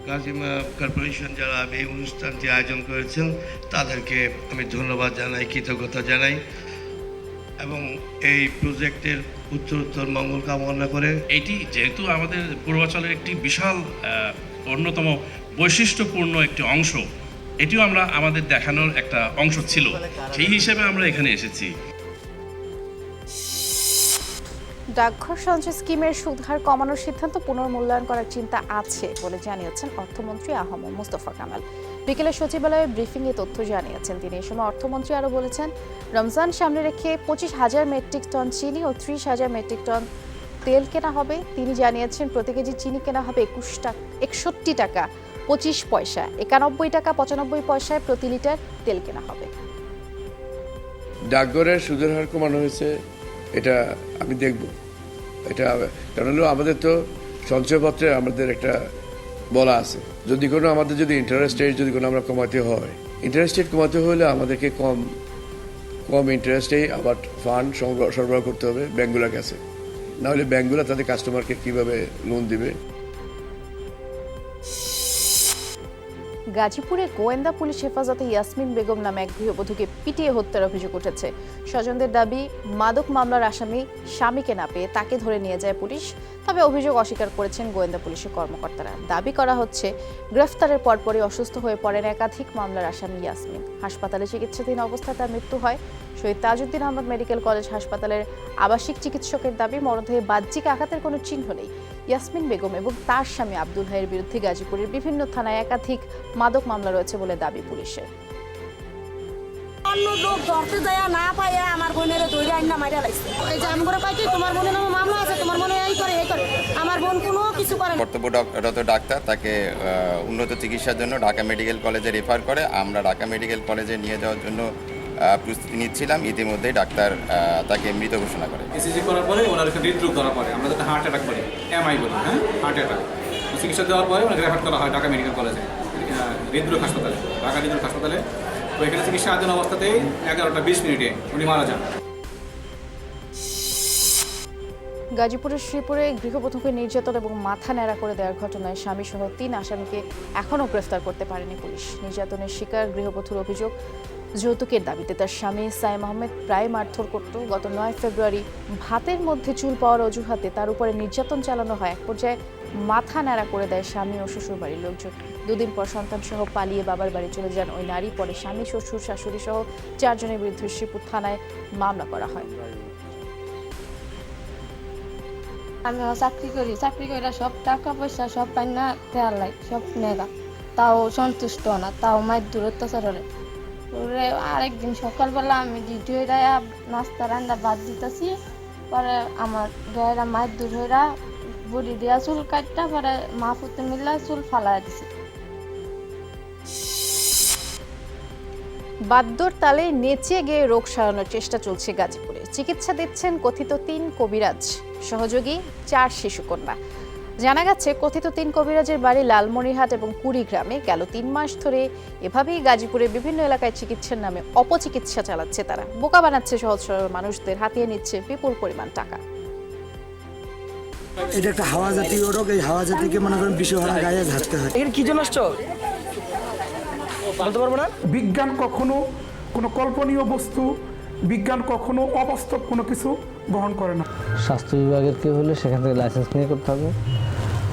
কাজিমা কর্পোরেশন যারা এই অনুষ্ঠানটি আয়োজন করেছেন তাদেরকে আমি ধন্যবাদ জানাই, কৃতজ্ঞতা জানাই এবং এই প্রজেক্টের উত্তরোত্তর মঙ্গল কামনা করে।
এটি যেহেতু আমাদের পূর্বাঞ্চলের একটি বিশাল অন্যতম বৈশিষ্ট্যপূর্ণ একটি অংশ, এটিও আমরা আমাদের দেখানোর একটা অংশ ছিল, সেই হিসেবে আমরা এখানে এসেছি।
ডাকঘর সঞ্চয় স্কিমের সুদহার কমানোর সিদ্ধান্ত পুনর্মূল্যায়ন করার চিন্তা আছে বলে জানিয়েছেন অর্থমন্ত্রী আহমদ মুস্তফা কামাল। বিকেলে সচিবালয়ে ব্রিফিংয়ে তথ্য জানিয়েছেন তিনি। এই সময় অর্থমন্ত্রী আরও বলেছেন, রমজান সামনে রেখে 25,000 মেট্রিক টন চিনি ও 30,000 মেট্রিক টন তেল কেনা হবে। তিনি জানিয়েছেন, প্রতি কেজি চিনি কেনা হবে 61 টাকা 25 পয়সা, 91 টাকা 95 পয়সায় প্রতি লিটার তেল কেনা হবে।
ডাকঘরের সুদের হার কমানো হয়েছে, এটা আমি দেখব। এটা কারণ হলো আমাদের তো সঞ্চয়পত্রে আমাদের একটা বলা আছে, যদি কোনো আমাদের যদি ইন্টারেস্ট রেট যদি কোনো আমরা কমাতে হয়, ইন্টারেস্ট রেট কমাতে হলে আমাদেরকে কম ইন্টারেস্টেই আবার ফান্ড সরবরাহ করতে হবে ব্যাঙ্কগুলোর কাছে, নাহলে ব্যাঙ্কগুলো তাদের কাস্টমারকে কীভাবে লোন দিবে।
গাজীপুরে গোয়েন্দা পুলিশ হেফাজতে ইয়াসমিন বেগম নামে এক গৃহবধূকে পিটিয়ে হত্যার অভিযোগ উঠেছে। স্বজনদের দাবি, মাদক মামলার আসামি স্বামীকে না পেয়ে তাকে ধরে নিয়ে যায় পুলিশ। তবে অভিযোগ অস্বীকার করেছেন গোয়েন্দা পুলিশের কর্মকর্তারা। দাবি করা হচ্ছে, গ্রেফতারের পরপরই অসুস্থ হয়ে পড়েন একাধিক মামলার আসামি ইয়াসমিন। হাসপাতালে চিকিৎসাধীন অবস্থায় তার মৃত্যু হয়। শহীদ তাজউদ্দিন আহমদ মেডিকেল কলেজ হাসপাতালের আবাসিক চিকিৎসকের দাবি, মরদেহে বাহ্যিক আঘাতের কোনো চিহ্ন নেই। ইয়াসমিন বেগম এবং তার স্বামী আব্দুল হাইয়ের বিরুদ্ধে গাজীপুরের বিভিন্ন থানায় একাধিক মাদক মামলা রয়েছে বলে দাবি পুলিশের।
অন্য লোক ধরতে যায় না পায় আমার বোনের ধরে আইনা মাইরা লাগছে। এই যে আমি করে পাই কি তোমার বোনের নামে মামলা আছে, তোমার মনে এই করে আমার বোন কোনো কিছু করে না।
কর্তব্যরত ডাক্তার তাকে উন্নত চিকিৎসার জন্য ঢাকা মেডিকেল কলেজে রেফার করে। আমরা ঢাকা মেডিকেল কলেজে নিয়ে যাওয়ার জন্য প্রস্তুতি নিচ্ছিলাম। ইতিমধ্যেই ডাক্তার তাকে মৃত ঘোষণা করে।
ইসিজি করার পরে ওনার হৃদরোগ ধরা পড়ে, আমরা যাতে হার্ট অ্যাটাক বলি, এমআই বলি, হ্যাঁ হার্ট অ্যাটাক। চিকিৎসা দেওয়ার পরে ওনাকে রেফার করা হয় ঢাকা মেডিকেল কলেজে, হৃদরোগ হাসপাতালে, ঢাকা হৃদরোগ হাসপাতালে। তো এখানে চিকিৎসাধীন অবস্থাতেই 11:20 উনি মারা যান।
গাজীপুরের শ্রীপুরে গৃহবধূকে নির্যাতন এবং মাথা ন্যাড়া করে দেওয়ার ঘটনায় স্বামী সহ 3 আসামিকে এখনও গ্রেফতার করতে পারেনি পুলিশ। নির্যাতনের শিকার গৃহবধূর অভিযোগ, যৌতুকের দাবিতে তার স্বামী সাইম আহমেদ প্রায় মারধর করত। গত 9 ফেব্রুয়ারি ভাতের মধ্যে চুল পাওয়ার অজুহাতে তার উপরে নির্যাতন চালানো হয়। এক পর্যায়ে মাথা ন্যাড়া করে দেয় স্বামী ও শ্বশুর বাড়ির লোকজন। 2 দিন পর সন্তান সহ পালিয়ে বাবার বাড়ি চলে যান ওই নারী। পরে স্বামী, শ্বশুর, শাশুড়ি সহ 4 জনের বিরুদ্ধে শ্রীপুর থানায় মামলা করা হয়।
আমি চাকরি করে সব টাকা পয়সা সব পাই না দেওয়ার লাই সব নেগা, তাও সন্তুষ্ট না, তাও মায়ের দূর অত্যাচার হলে। আরেকদিন সকালবেলা আমি ডিউটি হয়ে নাস্তা রান্না ভাত দিতেছি, পরে আমার গায়েরা মায়ের দূর হয়ে বডি দেওয়া চুল কাটটা, পরে মা ফুতে মিললে চুল ফালাই দিছে।
বাদ্যর তালে নেচে গিয়ে রোগ সারানোর চেষ্টা চলছে গাজীপুরে। চিকিৎসা দিচ্ছেন কথিত 3 কবিরাজ, সহযোগী 4 শিশুকন্যা। জানা গেছে, কথিত 3 কবিরাজের বাড়ি লালমনিরহাট এবং কুড়িগ্রামে। গেল 3 মাস ধরে এভাবেই গাজীপুরের বিভিন্ন এলাকায় চিকিৎসার নামে অপচিকিৎসা চালাচ্ছে তারা। বোকা বানাচ্ছে সহজ সরল মানুষদের, হাতিয়ে নিচ্ছে বিপুল পরিমাণ টাকা।
এটা একটা হাওয়া জাতীয় রোগ, এই হাওয়া জাতিকে মনে করেন বিষহারা গায়ে ঝাড়তে হয়। এর কি জন্য আসছো বলতে পারবো না।
বিজ্ঞান কখনো কোনো কল্পনীয় বস্তু, বিজ্ঞান কখনো অবাস্তব কোনো কিছু গ্রহণ করে না।
স্বাস্থ্য বিভাগের কেউ হলে সেখান থেকে লাইসেন্স নিয়ে করতে হবে।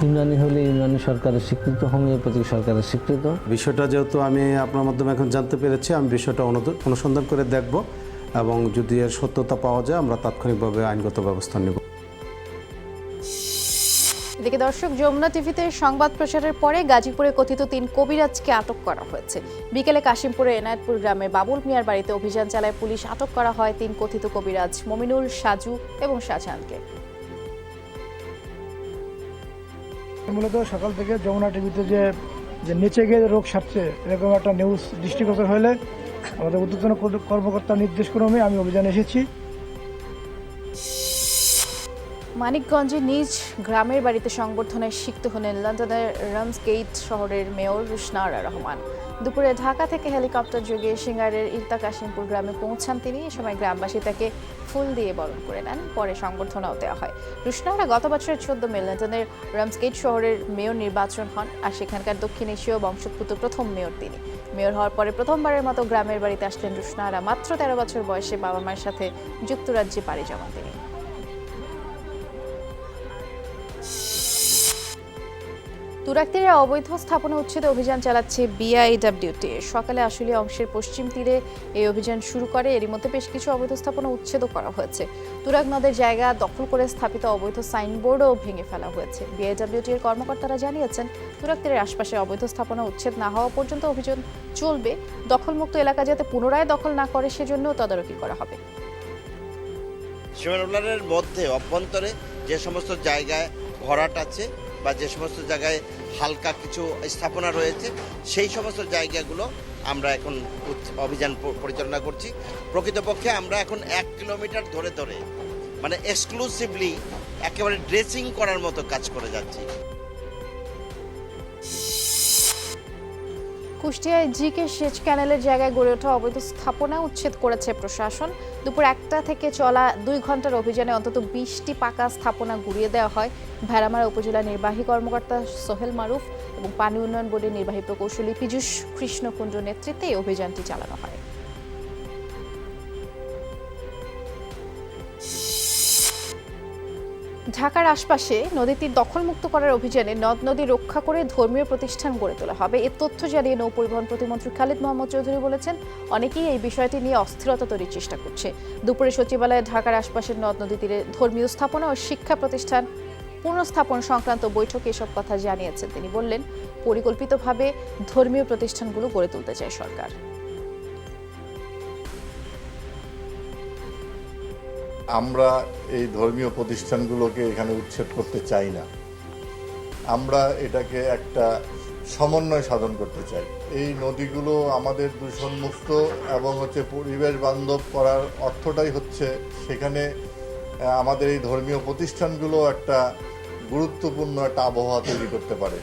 ইউনানি হলে ইউনানি সরকারের স্বীকৃত, হোমিওপ্যাথিক সরকারের স্বীকৃত।
বিষয়টা যেহেতু আমি আপনার মাধ্যমে এখন জানতে পেরেছি, আমি বিষয়টা অনুসন্ধান করে দেখব এবং যদি এর সত্যতা পাওয়া যায় আমরা তাৎক্ষণিকভাবে আইনগত ব্যবস্থা নেব।
এদিকে দর্শক, যমুনা টিভিতে সংবাদ প্রচারের পরে গাজীপুরে কথিত 3 কবিরাজকে আটক করা হয়েছে। বিকেলে কাশিমপুরে এনায়েতপুর গ্রামে বাবুল মিয়ার বাড়িতে অভিযান চালায় পুলিশ। আটক করা হয় 3 কথিত কবিরাজ, মমিনুল, সাজু এবং শাহজাহানকে।
মূলত সকাল থেকে যমুনা টিভিতে যে নিচে গিয়ে রোগ সারছে এরকম একটা নিউজ দৃষ্টিগোচর হলে আমাদের ঊর্ধ্বতন কর্মকর্তার নির্দেশ ক্রমে আমি অভিযানে এসেছি।
মানিকগঞ্জে নিজ গ্রামের বাড়িতে সংবর্ধনায় সিক্ত হলেন লন্ডনের রামসগেট শহরের মেয়র রুশনারা রহমান। দুপুরে ঢাকা থেকে হেলিকপ্টার যোগে সিঙ্গারের ইলতা কাশিমপুর গ্রামে পৌঁছান তিনি। এ সময় গ্রামবাসী তাকে ফুল দিয়ে বরণ করে নেন। পরে সংবর্ধনাও দেওয়া হয়। রুশনারা গত বছরের 14 মে লন্ডনের রামসগেট শহরের মেয়র নির্বাচন হন, আর সেখানকার দক্ষিণ এশীয় বংশোদ্ভূত প্রথম মেয়র তিনি। মেয়র হওয়ার পরে প্রথমবারের মতো গ্রামের বাড়িতে আসলেন রুশনারা। মাত্র 13 বছর বয়সে বাবা মায়ের সাথে যুক্তরাজ্যে পাড়ি জমান তিনি। তুরাগ তীরে অবৈধ স্থাপনা উচ্ছেদে অভিযান চালাচ্ছে বিআইডব্লিউটি। সকালে আশুলিয়া অংশের পশ্চিম তীরে এই অভিযান শুরু করে। এরই মধ্যে বেশ কিছু অবৈধ স্থাপনা উচ্ছেদও করা হয়েছে। তুরাগ নদের জায়গা দখল করে স্থাপিত অবৈধ সাইনবোর্ডও ভেঙে ফেলা হয়েছে। বিআইডব্লিউটি এর কর্মকর্তারা জানিয়েছেন, তুরাগ তীরের আশপাশে অবৈধ স্থাপনা উচ্ছেদ না হওয়া পর্যন্ত অভিযান চলবে। দখলমুক্ত এলাকা যাতে পুনরায় দখল না করে সেজন্য তদারকি করা হবে।
সীমানার মধ্যে অভ্যন্তরে যে সমস্ত জায়গায় ভরাট আছে বা যে সমস্ত জায়গায় হালকা কিছু স্থাপনা রয়েছে, সেই সমস্ত জায়গাগুলো আমরা এখন অভিযান পরিচালনা করছি। প্রকৃতপক্ষে আমরা এখন 1 কিলোমিটার ধরে ধরে মানে এক্সক্লুসিভলি একেবারে ড্রেসিং করার মতো কাজ করে যাচ্ছি।
কুষ্টিয়ায় জিকে সেচ ক্যানেলের জায়গায় গড়ে ওঠা অবৈধ স্থাপনা উচ্ছেদ করেছে প্রশাসন। দুপুর 1টা থেকে চলা 2 ঘন্টার অভিযানে অন্তত 20টি পাকা স্থাপনা গুড়িয়ে দেওয়া হয়। ভেড়ামারা উপজেলা নির্বাহী কর্মকর্তা সোহেল মারুফ এবং পানি উন্নয়ন বোর্ডের নির্বাহী প্রকৌশলী পীযূষ কৃষ্ণকুণ্ডুর নেতৃত্বে এই অভিযানটি চালানো হয়। ঢাকার আশপাশে নদীটি দখলমুক্ত করার অভিযানে নদ নদী রক্ষা করে ধর্মীয় প্রতিষ্ঠান গড়ে তোলা হবে। এ তথ্য জানিয়ে নৌপরিবহন প্রতিমন্ত্রী খালিদ মোহাম্মদ চৌধুরী বলেছেন, অনেকেই এই বিষয়টি নিয়ে অস্থিরতা তৈরির চেষ্টা করছে। দুপুরে সচিবালয়ে ঢাকার আশপাশের নদ নদী তীরে ধর্মীয় স্থাপনা ও শিক্ষা প্রতিষ্ঠান পুনঃস্থাপন সংক্রান্ত বৈঠকে এসব কথা জানিয়েছেন তিনি। বললেন, পরিকল্পিতভাবে ধর্মীয় প্রতিষ্ঠানগুলো গড়ে তুলতে চায় সরকার।
আমরা এই ধর্মীয় প্রতিষ্ঠানগুলোকে এখানে উচ্ছেদ করতে চাই না, আমরা এটাকে একটা সমন্বয় সাধন করতে চাই। এই নদীগুলো আমাদের দূষণমুক্ত এবং পরিবেশ বান্ধব করার অর্থটাই হচ্ছে সেখানে আমাদের এই ধর্মীয় প্রতিষ্ঠানগুলো একটা গুরুত্বপূর্ণ একটা আবহাওয়া তৈরি করতে পারে।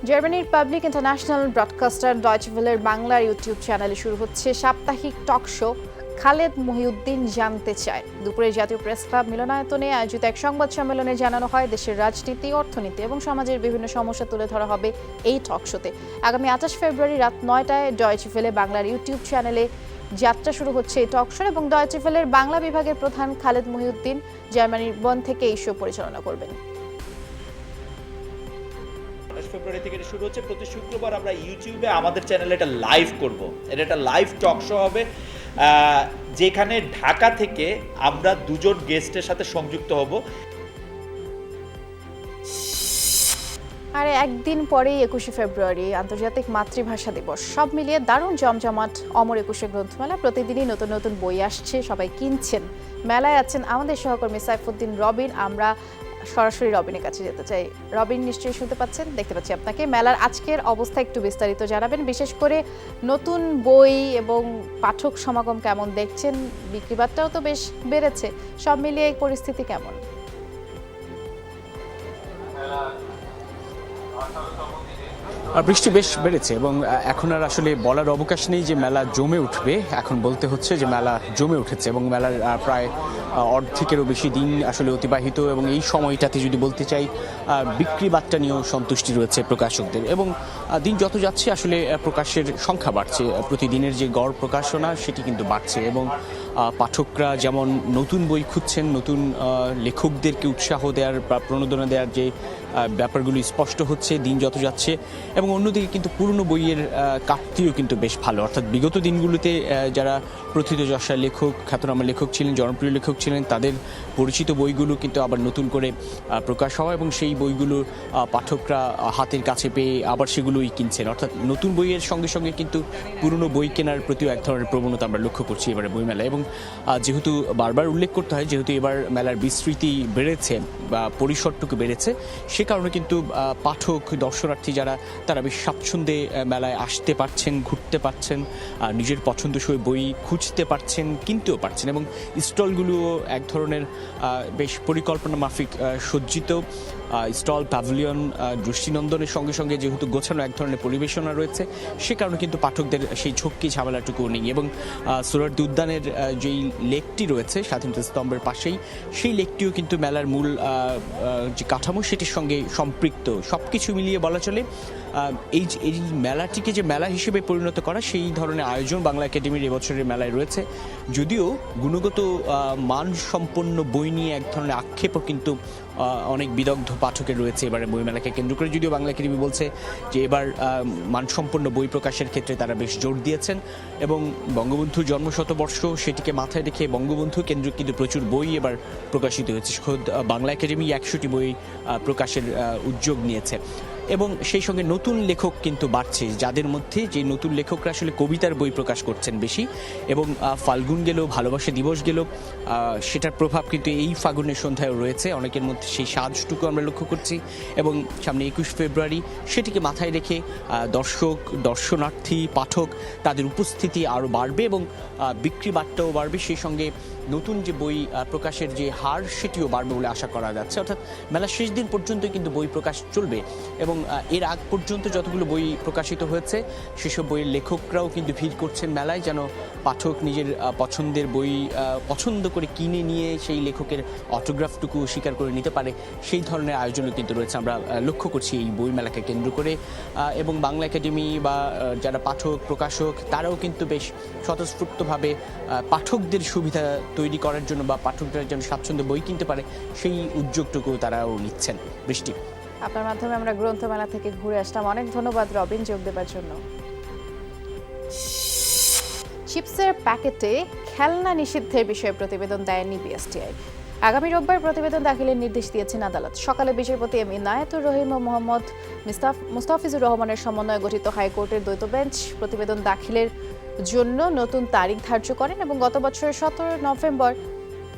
জার্মানির পাবলিক ইন্টারন্যাশনাল ব্রডকাস্টার ডয়েচে ভেলের বাংলার ইউটিউব চ্যানেলে শুরু হচ্ছে সাপ্তাহিক টক শো খালেদ মহিউদ্দিন জানতে চায়। দুপুরে জাতীয় প্রেস ক্লাব মিলনায়তনে আয়োজিত এক সংবাদ সম্মেলনে জানানো হয়, দেশের রাজনীতি, অর্থনীতি এবং সমাজের বিভিন্ন সমস্যা তুলে ধরা হবে এই টক শোতে। আগামী 28 ফেব্রুয়ারি রাত 9টায় ডয়েচে ভেলে বাংলার ইউটিউব চ্যানেলে যাত্রা শুরু হচ্ছে এই টক শো এবং ডয়েচে ভেলের বাংলা বিভাগের প্রধান খালেদ মহিউদ্দিন জার্মানির বন থেকে এই শো পরিচালনা করবেন।
ফেব্রুয়ারি থেকে শুরু হচ্ছে। প্রতি শুক্রবার আমরা ইউটিউবে আমাদের চ্যানেলে এটা লাইভ করব। এটা একটা লাইভ টক শো হবে, যেখানে ঢাকা থেকে আমরা দুজন গেস্টের সাথে সংযুক্ত হব।
আর একদিন পরেই 21শে ফেব্রুয়ারি আন্তর্জাতিক মাতৃভাষা দিবস। সব মিলিয়ে দারুণ জমজমাট অমর একুশে গ্রন্থমেলা। প্রতিদিনই নতুন নতুন বই আসছে, সবাই কিনছেন। মেলায় আছেন আমাদের সহকর্মী সাইফুদ্দিন রবিন। আমরা সরাসরি রবিনের কাছে যেতে চাই। রবিন, নিশ্চয়ই শুনতে পাচ্ছেন, দেখতে পাচ্ছি আপনাকে। মেলার আজকের অবস্থা একটু বিস্তারিত জানাবেন, বিশেষ করে নতুন বই এবং পাঠক সমাগম কেমন দেখছেন? বিক্রিবাট্টাও তো বেশ বেড়েছে, সব মিলিয়ে এই পরিস্থিতি কেমন?
বৃষ্টি বেশ বেড়েছে এবং এখন আর আসলে বলার অবকাশ নেই যে মেলা জমে উঠবে। এখন বলতে হচ্ছে যে মেলা জমে উঠেছে এবং মেলার প্রায় অর্ধেকেরও বেশি দিন আসলে অতিবাহিত এবং এই সময়টাতে যদি বলতে চাই বিক্রি বাট্টা নিয়েও সন্তুষ্টি রয়েছে প্রকাশকদের এবং দিন যত যাচ্ছে আসলে প্রকাশের সংখ্যা বাড়ছে। প্রতিদিনের যে গড় প্রকাশনা সেটি কিন্তু বাড়ছে এবং পাঠকরা যেমন নতুন বই খুঁজছেন, নতুন লেখকদেরকে উৎসাহ দেওয়ার বা প্রণোদনা দেওয়ার যে ব্যাপারগুলি স্পষ্ট হচ্ছে দিন যত যাচ্ছে এবং অন্যদিকে কিন্তু পুরনো বইয়ের কাটতিও কিন্তু বেশ ভালো। অর্থাৎ বিগত দিনগুলোতে যারা প্রথিতযশা লেখক, খ্যাতনামা লেখক ছিলেন, জনপ্রিয় লেখক ছিলেন, তাদের পরিচিত বইগুলো কিন্তু আবার নতুন করে প্রকাশ হওয়া এবং সেই বইগুলো পাঠকরা হাতের কাছে পেয়ে আবার সেগুলোই কিনছেন। অর্থাৎ নতুন বইয়ের সঙ্গে সঙ্গে কিন্তু পুরনো বই কেনার প্রতিও এক ধরনের প্রবণতা আমরা লক্ষ্য করছি এবারে বইমেলা। এবং যেহেতু বারবার উল্লেখ করতে হয়, যেহেতু এবার মেলার বিস্তৃতি বেড়েছে বা পরিসরটুকু বেড়েছে, সে কারণে কিন্তু পাঠক, দর্শনার্থী যারা, তারা বেশ স্বাচ্ছন্দ্যে মেলায় আসতে পারছেন, ঘুরতে পারছেন, নিজের পছন্দসই বই খুঁজতে পারছেন, কিনতেও পারছেন এবং স্টলগুলোও এক ধরনের বেশ পরিকল্পনা মাফিক সজ্জিত। স্টল, প্যাভিলিয়ন, দৃষ্টিনন্দনের সঙ্গে সঙ্গে যেহেতু গোছানো এক ধরনের পরিবেশনা রয়েছে, সে কারণে কিন্তু পাঠকদের সেই ঝক্কি ঝামেলাটুকুও নেই। এবং সোহরাওয়ার্দী উদ্যানের যেই লেকটি রয়েছে স্বাধীনতা স্তম্ভের পাশেই, সেই লেকটিও কিন্তু মেলার মূল যে কাঠামো সেটির সঙ্গে সম্পৃক্ত। সব কিছু মিলিয়ে বলা চলে এই মেলাটিকে যে মেলা হিসেবে পরিণত করা, সেই ধরনের আয়োজন বাংলা একাডেমির এবছরের মেলায় রয়েছে। যদিও গুণগত মানসম্পন্ন বই নিয়ে এক ধরনের আক্ষেপও কিন্তু অনেক বিদগ্ধ পাঠকের রয়েছে এবারে বইমেলাকে কেন্দ্র করে। যদিও বাংলা একাডেমি বলছে যে এবার মানসম্পন্ন বই প্রকাশের ক্ষেত্রে তারা বেশ জোর দিয়েছেন এবং বঙ্গবন্ধুর জন্মশতবর্ষ সেটিকে মাথায় রেখে বঙ্গবন্ধু কেন্দ্র কিন্তু প্রচুর বই এবার প্রকাশিত হয়েছে। খোদ বাংলা একাডেমি 100টি বই প্রকাশের উদ্যোগ নিয়েছে এবং সেই সঙ্গে নতুন লেখক কিন্তু বাড়ছে, যাদের মধ্যে যে নতুন লেখকরা আসলে কবিতার বই প্রকাশ করছেন বেশি। এবং ফাল্গুন গেল, ভালোবাসা দিবস গেল, সেটার প্রভাব কিন্তু এই ফাগুনের সন্ধ্যায়ও রয়েছে। অনেকের মধ্যে সেই সাজটুকু আমরা লক্ষ্য করছি এবং সামনে 21 ফেব্রুয়ারি সেটিকে মাথায় রেখে দর্শক, দর্শনার্থী, পাঠক তাদের উপস্থিতি আরও বাড়বে এবং বিক্রি বাট্টাও বাড়বে। সেই সঙ্গে নতুন যে বই প্রকাশের যে হার সেটিও বাড়বে বলে আশা করা যাচ্ছে। অর্থাৎ মেলার শেষ দিন পর্যন্ত কিন্তু বই প্রকাশ চলবে এবং এর আগ পর্যন্ত যতগুলো বই প্রকাশিত হয়েছে সেসব বইয়ের লেখকরাও কিন্তু ভিড় করছেন মেলায়, যেন পাঠক নিজের পছন্দের বই পছন্দ করে কিনে নিয়ে সেই লেখকের অটোগ্রাফটুকু স্বীকার করে নিতে পারে, সেই ধরনের আয়োজনও কিন্তু রয়েছে। আমরা লক্ষ্য করছি এই বই মেলাকে কেন্দ্র করে এবং বাংলা একাডেমি বা যারা পাঠক প্রকাশক তারাও কিন্তু বেশ স্বতঃস্ফূর্তভাবে পাঠকদের সুবিধা তৈরি করার জন্য বা পাঠকরা যেন স্বাচ্ছন্দ্যে বই কিনতে পারে সেই উদ্যোগটুকু তারাও নিচ্ছেন। বৃষ্টি,
আপনার মাধ্যমে আমরা গ্রন্থমেলা থেকে ঘুরে আসলাম। অনেক ধন্যবাদ রবিন যোগ দেবার জন্য। চিপসের প্যাকেটে খেলনা নিষিদ্ধের বিষয়ে প্রতিবেদন দেয়নি বিএসটিআই। আগামী রোববার প্রতিবেদন দাখিলের নির্দেশ দিয়েছেন আদালত। সকালে বিচারপতি এম ইনায়েতুর রহিম ও মোহাম্মদ মুস্তাফিজুর রহমানের সমন্বয়ে গঠিত হাইকোর্টের দ্বৈত বেঞ্চ প্রতিবেদন দাখিলের জন্য নতুন তারিখ ধার্য করেন এবং গত বছরের 17 নভেম্বর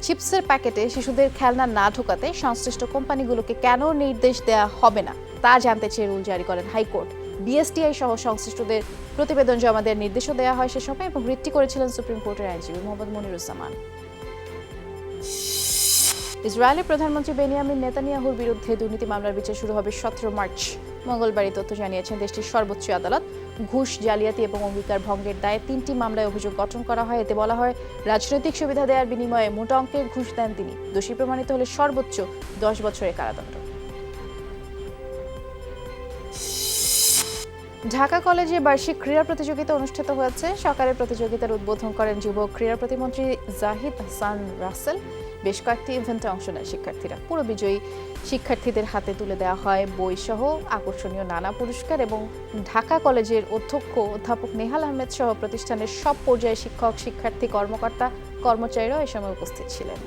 চিপসের প্যাকেটে শিশুদের খেলনা না ঢোকাতে সংশ্লিষ্ট কোম্পানিগুলোকে কেন নির্দেশ দেওয়া হবে না তা জানতে চেয়ে রুল জারি করেন হাইকোর্ট। বিএসটিআই সহ সংশ্লিষ্টদের প্রতিবেদন জমা দেওয়ার নির্দেশও দেওয়া হয় সে সময় এবং রিটটি করেছিলেন সুপ্রিম কোর্টের আইনজীবী মোহাম্মদ মনিরুজ্জামান। ইসরায়েলের প্রধানমন্ত্রী বেনিয়ামিন নেতানিয়াহুর বিরুদ্ধে দুর্নীতি মামলার বিচার শুরু হবে 17 মার্চ। মঙ্গলবার এই তথ্য জানিয়েছেন দেশটির সর্বোচ্চ আদালত। ঘুষ, জালিয়াতি এবং অঙ্গীকার ভঙ্গের দায়ে 3টি মামলায় অভিযোগ গঠন করা হয়। এতে বলা হয়, রাজনৈতিক সুবিধা দেওয়ার বিনিময়ে মোটা অঙ্কের ঘুষ দেন তিনি। দোষী প্রমাণিত হলে সর্বোচ্চ 10 বছরের কারাদণ্ড। ঢাকা কলেজে বার্ষিক ক্রীড়া প্রতিযোগিতা অনুষ্ঠিত হয়েছে। সকালে প্রতিযোগিতার উদ্বোধন করেন যুব ক্রীড়া প্রতিমন্ত্রী জাহিদ হাসান রাসেল। বেশ কয়েকটি ইভেন্টে অংশ নেন শিক্ষার্থীরা। পুরো বিজয়ী শিক্ষার্থীদের হাতে তুলে দেওয়া হয় বই সহ আকর্ষণীয় নানা পুরস্কার এবং ঢাকা কলেজের অধ্যক্ষ অধ্যাপক নেহাল আহমেদ সহ প্রতিষ্ঠানের সব পর্যায়ের শিক্ষক, শিক্ষার্থী, কর্মকর্তা, কর্মচারীরাও এ সময় উপস্থিত ছিলেন।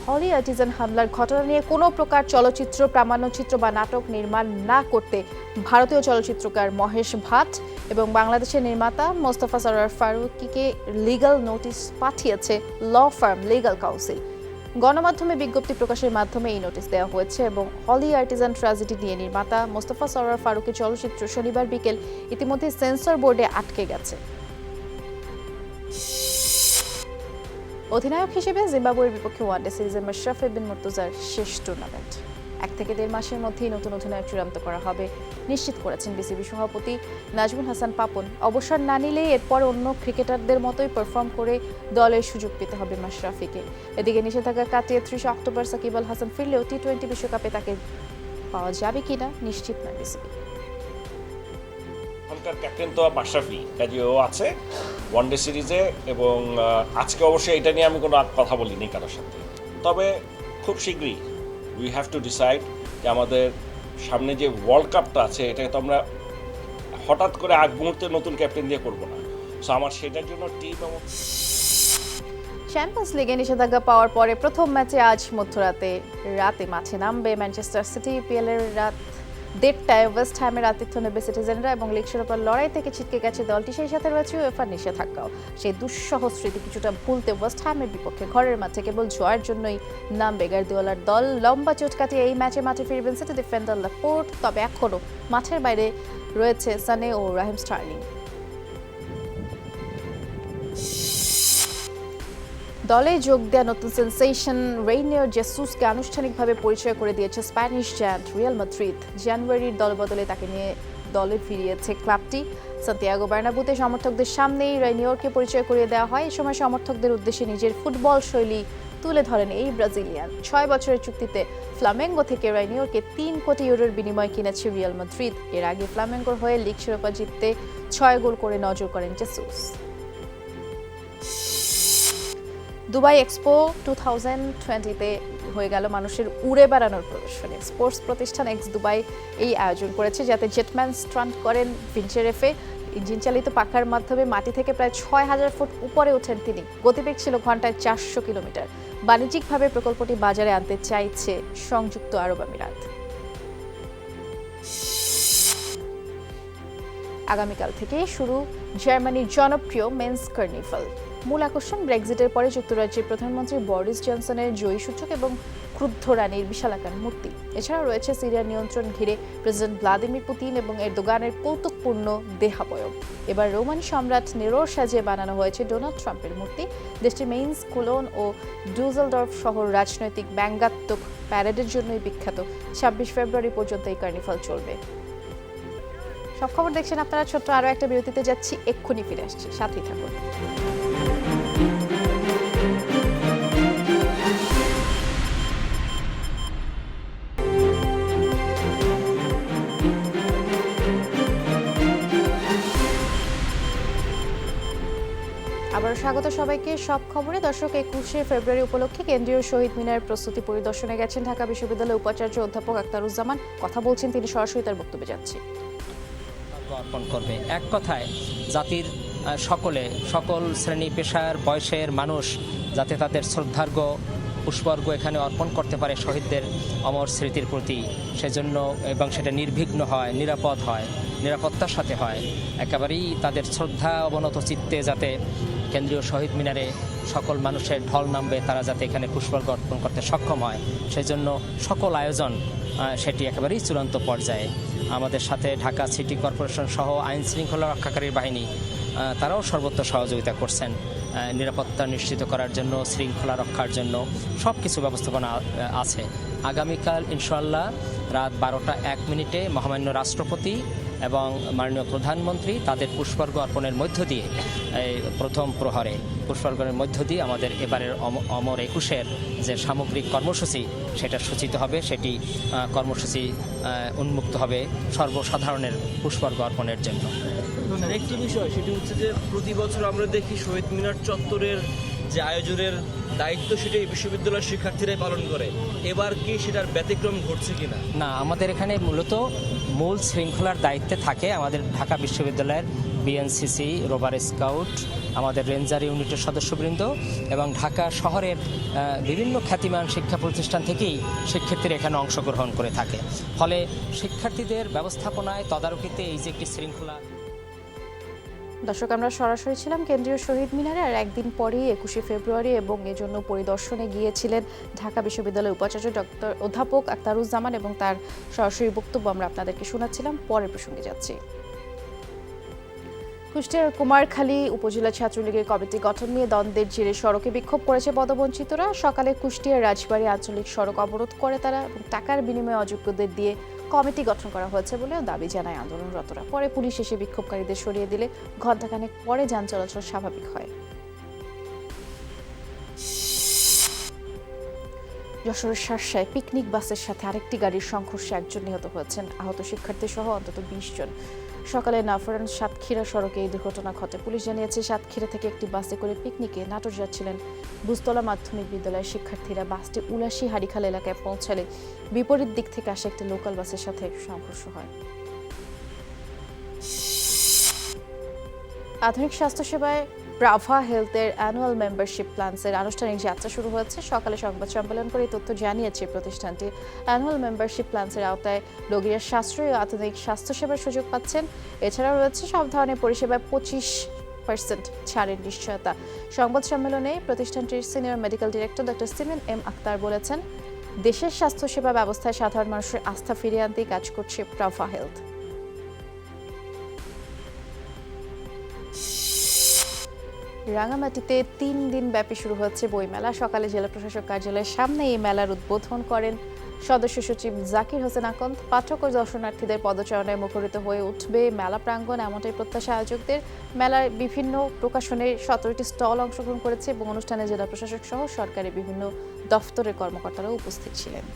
হলি আর্টিজান হামলার ঘটনা নিয়ে কোনো প্রকার চলচ্চিত্র, প্রামাণ্যচিত্র বা নাটক নির্মাণ না করতে ভারতীয় চলচ্চিত্রকার মহেশ ভাট এবং বাংলাদেশের নির্মাতা মোস্তফা সরোয়ার ফারুকীকে লিগ্যাল নোটিশ পাঠিয়েছে ল ফার্ম লিগ্যাল কাউন্সিল। গণমাধ্যমে বিজ্ঞপ্তি প্রকাশের মাধ্যমে এই নোটিশ দেওয়া হয়েছে এবং হলি আর্টিজান ট্র্যাজেডি নিয়ে নির্মাতা মোস্তফা সরোয়ার ফারুকী চলচ্চিত্র শনিবার বিকেল ইতিমধ্যে সেন্সর বোর্ডে আটকে গেছে। অধিনায়ক হিসেবে জিম্বাবুয়ের বিপক্ষে ওয়ানডে সিরিজে মাশরাফি বিন মুর্তজার শেষ টুর্নামেন্ট। 1 থেকে 1.5 মাসের মধ্যেই নতুন অধিনায়ক চূড়ান্ত করা হবে নিশ্চিত করেছেন বিসিবি সভাপতি নাজমুল হাসান পাপন। অবসর না নিলে এরপর অন্য ক্রিকেটারদের মতোই পারফর্ম করে দলের সুযোগ পেতে হবে মাশরাফিকে। এদিকে নিষেধাজ্ঞা কাটিয়ে 30 অক্টোবর সাকিব আল হাসান ফিরলেও টি-20 বিশ্বকাপে তাকে পাওয়া যাবে কিনা নিশ্চিত নয় বিসিবি।
ক্যাপ্টেন তো মাশরাফি, কাজেও আছে ওয়ানডে সিরিজে এবং আজকে অবশ্যই এটা নিয়ে আমি কোনো কথা বলিনি কারোর সাথে। তবে খুব শীঘ্রই উই হ্যাভ টু ডিসাইড যে আমাদের সামনে যে ওয়ার্ল্ড কাপটা আছে এটাকে তো আমরা হঠাৎ করে আগ মুহূর্তে নতুন ক্যাপ্টেন দিয়ে করবো না। সো আমার সেটার জন্য টিম এবং
চ্যাম্পিয়ন্স লিগে নিষেধাজ্ঞা পাওয়ার পরে প্রথম ম্যাচে আজ মধ্যরাতে মাঠে নামবে ম্যানচেস্টার সিটি। পিএলের রাত 1:30টায় ওয়েস্ট হ্যামের আতিথ্য নেবে সিটিজেনরা এবং লিগ শিরোপার লড়াই থেকে ছিটকে গেছে দলটি। সেই সাথে রয়েছে উয়েফার নিষেধাজ্ঞাও। সেই দুঃসহ স্মৃতি কিছুটা ভুলতে ওয়েস্ট হ্যামের বিপক্ষে ঘরের মাঠে কেবল জয়ের জন্যই নামবে গার্দিওলার দল। লম্বা চোট কাটিয়ে এই ম্যাচে মাঠে ফিরবেন সিটি ডিফেন্ডার ল্যাপোর্ট। তবে এখনও মাঠের বাইরে রয়েছে সানে ও রাহিম স্টার্লিং। দলে যোগ দেওয়া নতুন সেন্সেশন রেইনিয়ার জেসুসকে আনুষ্ঠানিকভাবে পরিচয় করে দিয়েছে স্প্যানিশ জায়ান্ট রিয়াল মাদ্রিদ। জানুয়ারির দলবদলে তাকে নিয়ে দলে ফিরিয়েছে ক্লাবটি। সান্তিয়াগো বার্নাব্যুতে সমর্থকদের সামনেই রেইনিয়ারকে পরিচয় করিয়ে দেওয়া হয়। এই সময় সমর্থকদের উদ্দেশ্যে নিজের ফুটবল শৈলী তুলে ধরেন এই ব্রাজিলিয়ান। 6 বছরের চুক্তিতে ফ্লামেঙ্গো থেকে রেইনিয়ারকে 3 কোটি ইউরোর বিনিময়ে কিনেছে রিয়াল মাদ্রিদ। এর আগে ফ্লামেঙ্গোর হয়ে লিগ শিরোপা জিততে 6 গোল করে নজর করেন জেসুস। দুবাই এক্সপো 2020-তে হয়ে গেল মানুষের উড়ে বেড়ানোর প্রদর্শনী। স্পোর্টস প্রতিষ্ঠান এক্স দুবাই এই আয়োজন করেছে যাতে জেটম্যান স্টান্ট করেন ভিনচেরেফে। ইঞ্জিন চালিত পাখার মাধ্যমে মাটি থেকে প্রায় 6000 ফুট উপরে ওঠেন তিনি। গতিবেগ ছিল ঘন্টায় 400 কিলোমিটার। বাণিজ্যিকভাবে প্রকল্পটি বাজারে আনতে চাইছে সংযুক্ত আরব আমিরাত। আগামীকাল থেকে শুরু জার্মানির জনপ্রিয় মেন্স কার্নিভাল। মূল আকর্ষণ ব্রেক্সিটের পরে যুক্তরাজ্যের প্রধানমন্ত্রী বরিস জনসনের জয়ী সূচক এবং ক্রুদ্ধ রানীর বিশালাকার মূর্তি। এছাড়াও রয়েছে সিরিয়ার নিয়ন্ত্রণ ঘিরে প্রেসিডেন্ট ভ্লাদিমির পুতিন এবং এরদোগানের কৌতুকপূর্ণ দেহাবয়ব। এবার রোমান সম্রাট নেরোর সাজিয়ে বানানো হয়েছে ডোনাল্ড ট্রাম্পের মূর্তি। দেশটির মেইন্স, কোলোন ও ডুসেলডর্ফ শহর রাজনৈতিক ব্যঙ্গাত্মক প্যারেডের জন্যই বিখ্যাত। 26 ফেব্রুয়ারি পর্যন্ত এই কার্নিভাল চলবে। সব খবর দেখছেন আপনারা। ছোট্ট আরো একটা বিরতিতে যাচ্ছি, এক্ষুনি ফিরে আসছি, সাথেই থাকুন। আবার স্বাগত সবাইকে সব খবরে। দর্শক, 21শে ফেব্রুয়ারি উপলক্ষে কেন্দ্রীয় শহীদ মিনারের প্রস্তুতি পরিদর্শনে গেছেন ঢাকা বিশ্ববিদ্যালয়ের উপাচার্য অধ্যাপক আখতারুজ্জামান। কথা বলছেন তিনি, সরাসরি তার বক্তব্যে যাচ্ছি।
অর্পণ করবে। এক কথায় জাতির সকল শ্রেণী পেশার বয়সের মানুষ যাতে তাদের শ্রদ্ধার্ঘ পুষ্পর্ঘ এখানে অর্পণ করতে পারে শহীদদের অমর স্মৃতির প্রতি, সেজন্য এবং সেটা নির্বিঘ্ন হয়, নিরাপদ হয়, নিরাপত্তার সাথে হয়, একেবারেই তাদের শ্রদ্ধা অবনত চিত্তে যাতে কেন্দ্রীয় শহীদ মিনারে সকল মানুষের ঢল নামবে, তারা যাতে এখানে পুষ্পর্ঘ অর্পণ করতে সক্ষম হয়, সেজন্য সকল আয়োজন সেটি একেবারেই চূড়ান্ত পর্যায়ে। আমাদের সাথে ঢাকা সিটি কর্পোরেশন সহ আইন শৃঙ্খলা রক্ষাকারী বাহিনী তারাও সর্বত্র সহযোগিতা করছেন নিরাপত্তা নিশ্চিত করার জন্য, শৃঙ্খলা রক্ষার জন্য সব কিছু ব্যবস্থাপনা আছে। আগামীকাল ইনশাআল্লাহ রাত 12:01 মহামান্য রাষ্ট্রপতি এবং মাননীয় প্রধানমন্ত্রী তাদের পুষ্পার্ঘ্য অর্পণের মধ্য দিয়ে প্রথম প্রহরে পুষ্পার্ঘ্যের মধ্য দিয়ে আমাদের এবারের অমর 21-এর যে সামগ্রিক কর্মসূচি সেটা সূচিত হবে। সেটি কর্মসূচি উন্মুক্ত হবে সর্বসাধারণের পুষ্পার্ঘ্য অর্পণের জন্য।
একটি বিষয় সেটি হচ্ছে যে প্রতি বছর আমরা দেখি শহীদ মিনার চত্বরের যে আয়োজনের দায়িত্ব সেটা এই বিশ্ববিদ্যালয়ের শিক্ষার্থীরাই পালন করে, এবার কি সেটার ব্যতিক্রম ঘটছে কিনা?
না, আমাদের এখানে মূলত মূল শৃঙ্খলার দায়িত্বে থাকে আমাদের ঢাকা বিশ্ববিদ্যালয়ের বিএনসিসি, রোভার স্কাউট, আমাদের রেঞ্জার ইউনিটের সদস্যবৃন্দ এবং ঢাকা শহরের বিভিন্ন খ্যাতিমান শিক্ষা প্রতিষ্ঠান থেকেই শিক্ষার্থীরা এখানে অংশগ্রহণ করে থাকে। ফলে শিক্ষার্থীদের ব্যবস্থাপনায় তদারকিতে এই যে একটি শৃঙ্খলা।
দর্শক, আমরা সরাসরি ছিলাম কেন্দ্রীয় শহীদ মিনারে, আর একদিন পরেই 21শে ফেব্রুয়ারি এবং এজন্য পরিদর্শনে গিয়েছিলেন ঢাকা বিশ্ববিদ্যালয়ের উপাচার্য অধ্যাপক আখতারুজ্জামান এবং তার সরাসরি বক্তব্য আমরা আপনাদেরকে শোনাচ্ছিলাম। পরের প্রসঙ্গে যাচ্ছি। কুষ্টিয়ার কুমারখালী উপজেলা ছাত্রলীগের কমিটি গঠন নিয়ে দ্বন্দ্বের জেরে সড়কে বিক্ষোভ করেছে পদবঞ্চিতরা। সকালে কুষ্টিয়ার রাজবাড়ী আঞ্চলিক সড়ক অবরোধ করে তারা এবং টাকার বিনিময়ে অযোগ্যদের দিয়ে কমিটি গঠন করা হয়েছে বলেও দাবি জানায় আন্দোলনরতরা। পরে পুলিশ এসে বিক্ষোভকারীদের সরিয়ে দিলে ঘণ্টাখানেক পরে যান চলাচল স্বাভাবিক হয়। যশোরের শার্শায় পিকনিক বাসের সাথে আরেকটি গাড়ির সংঘর্ষে একজন নিহত হয়েছেন, আহত শিক্ষার্থী সহ অন্তত 20 জন। সকালে নাফরান সাতক্ষীরা সড়কে এই দুর্ঘটনা ঘটে। পুলিশ জানিয়েছে সাতক্ষীরা থেকে একটি বাসে করে পিকনিকে নাটোর যাচ্ছিলেন বুস্তলা মাধ্যমিক বিদ্যালয়ের শিক্ষার্থীরা। বাসটি উলাশী হাড়িখাল এলাকায় পৌঁছালে বিপরীত দিক থেকে আসা একটি লোকাল বাসের সাথে সংঘর্ষ হয়। আধুনিক স্বাস্থ্যসেবায় ব্রাভা হেলথের অ্যানুয়াল মেম্বারশিপ প্ল্যান্সের আনুষ্ঠানিক যাত্রা শুরু হয়েছে। সকালে সংবাদ সম্মেলন করে তথ্য জানিয়েছে প্রতিষ্ঠানটি। অ্যানুয়াল মেম্বারশিপ প্ল্যান্সের আওতায় রোগীরা সাশ্রয়ী ও আধুনিক স্বাস্থ্যসেবার সুযোগ পাচ্ছেন। এছাড়াও রয়েছে সব ধরনের পরিষেবায় 25% ছাড়ের নিশ্চয়তা। সংবাদ সম্মেলনে প্রতিষ্ঠানটির senior medical director doctor Simin M Akhtar বলেছেন, দেশের স্বাস্থ্যসেবা ব্যবস্থায় সাধারণ মানুষের আস্থা ফিরিয়ে আনতেই কাজ করছে ব্রাভা হেলথ। রাঙামাটিতে 3 দিন ব্যাপী শুরু হচ্ছে বইমেলা। সকালে জেলা প্রশাসক কার্যালয়ের সামনে এই মেলার উদ্বোধন করেন সদস্য সচিব জাকির হোসেন আকন্দ। পাঠক ও দর্শনার্থীদের পদচারণায় মুখরিত হয়ে উঠবে মেলা প্রাঙ্গণ, এমনটাই প্রত্যাশা আয়োজকদের। মেলার বিভিন্ন প্রকাশনের 17টি স্টল অংশগ্রহণ করেছে এবং অনুষ্ঠানে জেলা প্রশাসক সহ সরকারি বিভিন্ন দফতরের কর্মকর্তারা উপস্থিত ছিলেন।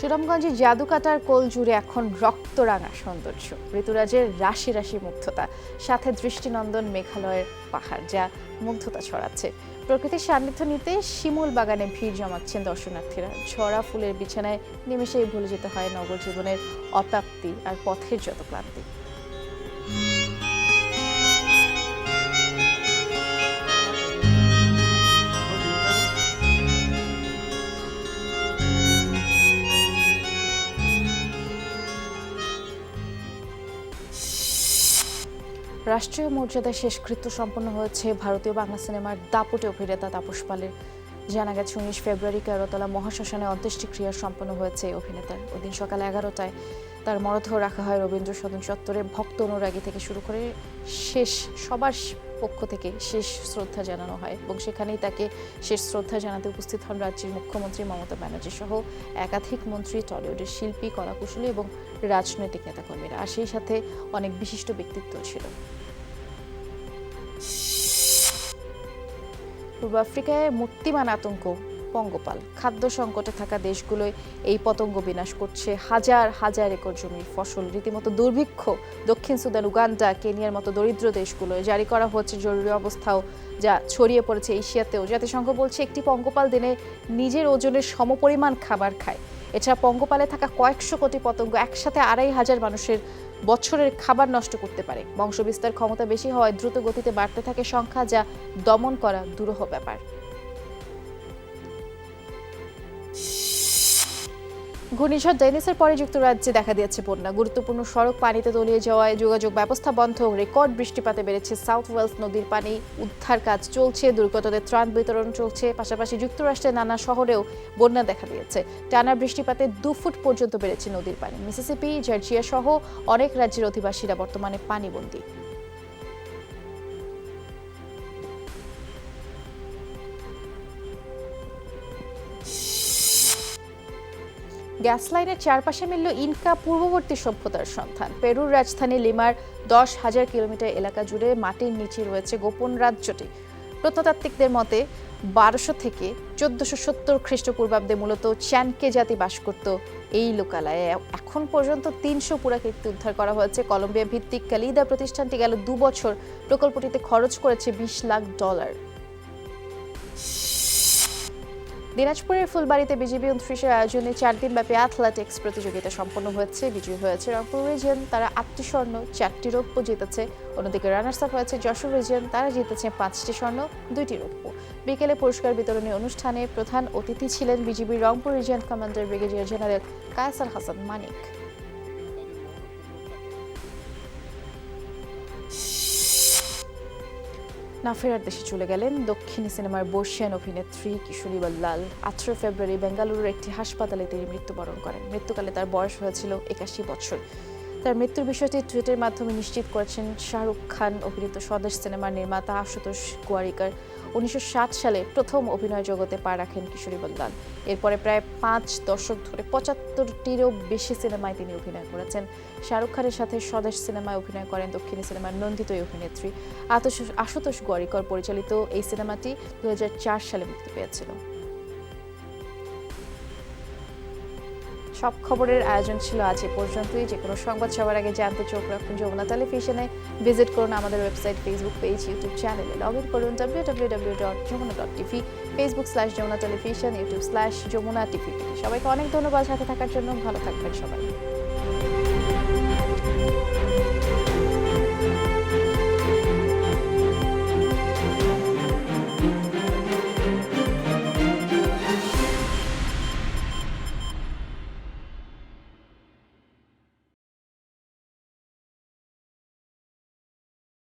সুনামগঞ্জের জাদুকাটার কোল জুড়ে এখন রক্তরাঙা সৌন্দর্য, ঋতুরাজের রাশি রাশি মুগ্ধতা, সাথে দৃষ্টিনন্দন মেঘালয়ের পাহাড় যা মুগ্ধতা ছড়াচ্ছে। প্রকৃতির সান্নিধ্য নিতে শিমুল বাগানে ভিড় জমাচ্ছেন দর্শনার্থীরা। ঝরা ফুলের বিছানায় নিমেষেই ভুলে যেতে হয় নগর জীবনের অপ্রাপ্তি আর পথের যত ক্লান্তি। রাষ্ট্রীয় মর্যাদায় শেষকৃত্য সম্পন্ন হয়েছে ভারতীয় বাংলা সিনেমার দাপুটে অভিনেতা তাপস পালের। জানা গেছে 19 ফেব্রুয়ারি কেরতলা মহাশ্মশানে অন্ত্যেষ্টিক্রিয়া সম্পন্ন হয়েছে এই অভিনেতার। ওই দিন সকাল 11টায় তার মরদেহ রাখা হয় রবীন্দ্র সদন চত্বরে। ভক্ত অনুরাগী থেকে শুরু করে সবার পক্ষ থেকে শেষ শ্রদ্ধা জানানো হয় এবং সেখানেই তাকে শেষ শ্রদ্ধা জানাতে উপস্থিত হন রাজ্যের মুখ্যমন্ত্রী মমতা ব্যানার্জি সহ একাধিক মন্ত্রী, টলিউডের শিল্পী, কলাকুশলী এবং রাজনৈতিক নেতাকর্মীরা। আর সেই সাথে অনেক বিশিষ্ট ব্যক্তিত্ব ছিল। পূর্ব আফ্রিকায় মূর্তিমান আতঙ্ক পঙ্গপাল। খাদ্য সংকটে থাকা দেশগুলোয় এই পতঙ্গ বিনাশ করছে হাজার হাজার একর জমির ফসল। রীতিমতো দুর্ভিক্ষ দক্ষিণ সুদান, উগান্ডা, কেনিয়ার মতো দরিদ্র দেশগুলোয়। জারি করা হচ্ছে জরুরি অবস্থাও, যা ছড়িয়ে পড়েছে এশিয়াতেও। জাতিসংঘ বলছে একটি পঙ্গপাল দিনে নিজের ওজনের সমপরিমাণ খাবার খায়। এছাড়া পঙ্গপালে থাকা কয়েকশো কোটি পতঙ্গ একসাথে 2,500 মানুষের বছরের খাবার নষ্ট করতে পারে। বংশবিস্তার ক্ষমতা বেশি হওয়ায় দ্রুত গতিতে বাড়তে থাকে সংখ্যা, যা দমন করা দুরূহ ব্যাপার। ঘূর্ণিঝড় ডেনিসের পরে যুক্তরাজ্যে দেখা দিয়েছে বন্যা। গুরুত্বপূর্ণ সড়ক পানিতে তলিয়ে যাওয়ায় যোগাযোগ ব্যবস্থা বন্ধ। রেকর্ড বৃষ্টিপাতে বেড়েছে সাউথ ওয়েলস নদীর পানি। উদ্ধার কাজ চলছে, দুর্গতদের ত্রাণ বিতরণ চলছে। পাশাপাশি যুক্তরাষ্ট্রের নানা শহরেও বন্যা দেখা দিয়েছে। টানা বৃষ্টিপাতে 2 ফুট পর্যন্ত বেড়েছে নদীর পানি। মিসিসিপি, জর্জিয়া সহ অনেক রাজ্যের অধিবাসীরা বর্তমানে পানিবন্দী। গ্যাস লাইনের চারপাশে মিলল ইনকা পূর্ববর্তী সভ্যতার সন্ধান। পেরুর রাজধানী লিমার 10,000 কিলোমিটার এলাকা জুড়ে মাটির নিচে রয়েছে গোপন রাজ্যটি। প্রত্নতাত্ত্বিকদের মতে 1200 থেকে 1470 খ্রিস্টপূর্বাব্দে মূলত চ্যানকে জাতি বাস করত এই লোকালয়ে। এখন পর্যন্ত 300 পুরাকীর্তি উদ্ধার করা হয়েছে। কলম্বিয়া ভিত্তিক ক্যালিদা প্রতিষ্ঠানটি গেল 2 বছর প্রকল্পটিতে খরচ করেছে $20 লাখ। দিনাজপুরের ফুলবাড়িতে বিজিবি 29-এর আয়োজনে 4 দিনব্যাপী অ্যাথলেটিক্স প্রতিযোগিতা সম্পন্ন হয়েছে। বিজয়ী হয়েছে রংপুর রিজিয়ন, তারা 8টি স্বর্ণ 4টি রৌপ্য জিতেছে। অন্যদিকে রানার্স আপ হয়েছে যশোর রিজিয়ন, তারা জিতেছে 5টি স্বর্ণ 2টি রৌপ্য। বিকেলে পুরস্কার বিতরণী অনুষ্ঠানে প্রধান অতিথি ছিলেন বিজিবির Rangpur region commander brigadier general Kaiser Hasan Manik. না ফেরার দেশে চলে গেলেন দক্ষিণী সিনেমার বর্ষিয়ান অভিনেত্রী কিশোরী বল্লাল। 18 ফেব্রুয়ারি বেঙ্গালুরুর একটি হাসপাতালে তিনি মৃত্যুবরণ করেন। মৃত্যুকালে তার বয়স হয়েছিল 81 বছর। তার মৃত্যুর বিষয়টি টুইটের মাধ্যমে নিশ্চিত করেছেন শাহরুখ খান অভিনীত স্বদেশ সিনেমার নির্মাতা আশুতোষ গোয়ারিকার। 1960 সালে প্রথম অভিনয় জগতে পা রাখেন কিশোরী বল্লাল। এরপরে প্রায় 5 দশক ধরে 75টিরও বেশি সিনেমায় তিনি অভিনয় করেছেন। শাহরুখ খানের সাথে স্বদেশ সিনেমায় অভিনয় করেন দক্ষিণী সিনেমার নন্দিত এই অভিনেত্রী। আশুতোষ গোয়ারিকর পরিচালিত এই সিনেমাটি 2004 সালে মুক্তি পেয়েছিল। সব খবরের আয়োজন ছিল আজ এ পর্যন্তই। যে কোনো সংবাদ সবার আগে জানতে চোখ রাখুন যমুনা টেলিভিশনে। ভিজিট করুন আমাদের ওয়েবসাইট, ফেসবুক পেজ, ইউটিউব চ্যানেলে। লগ ইন করুন www.jamuna.tv, Facebook/যমুনা টেলিভিশন, YouTube/যমুনা টিভি। সবাইকে অনেক ধন্যবাদ সাথে থাকার জন্য। ভালো থাকবেন সবাই।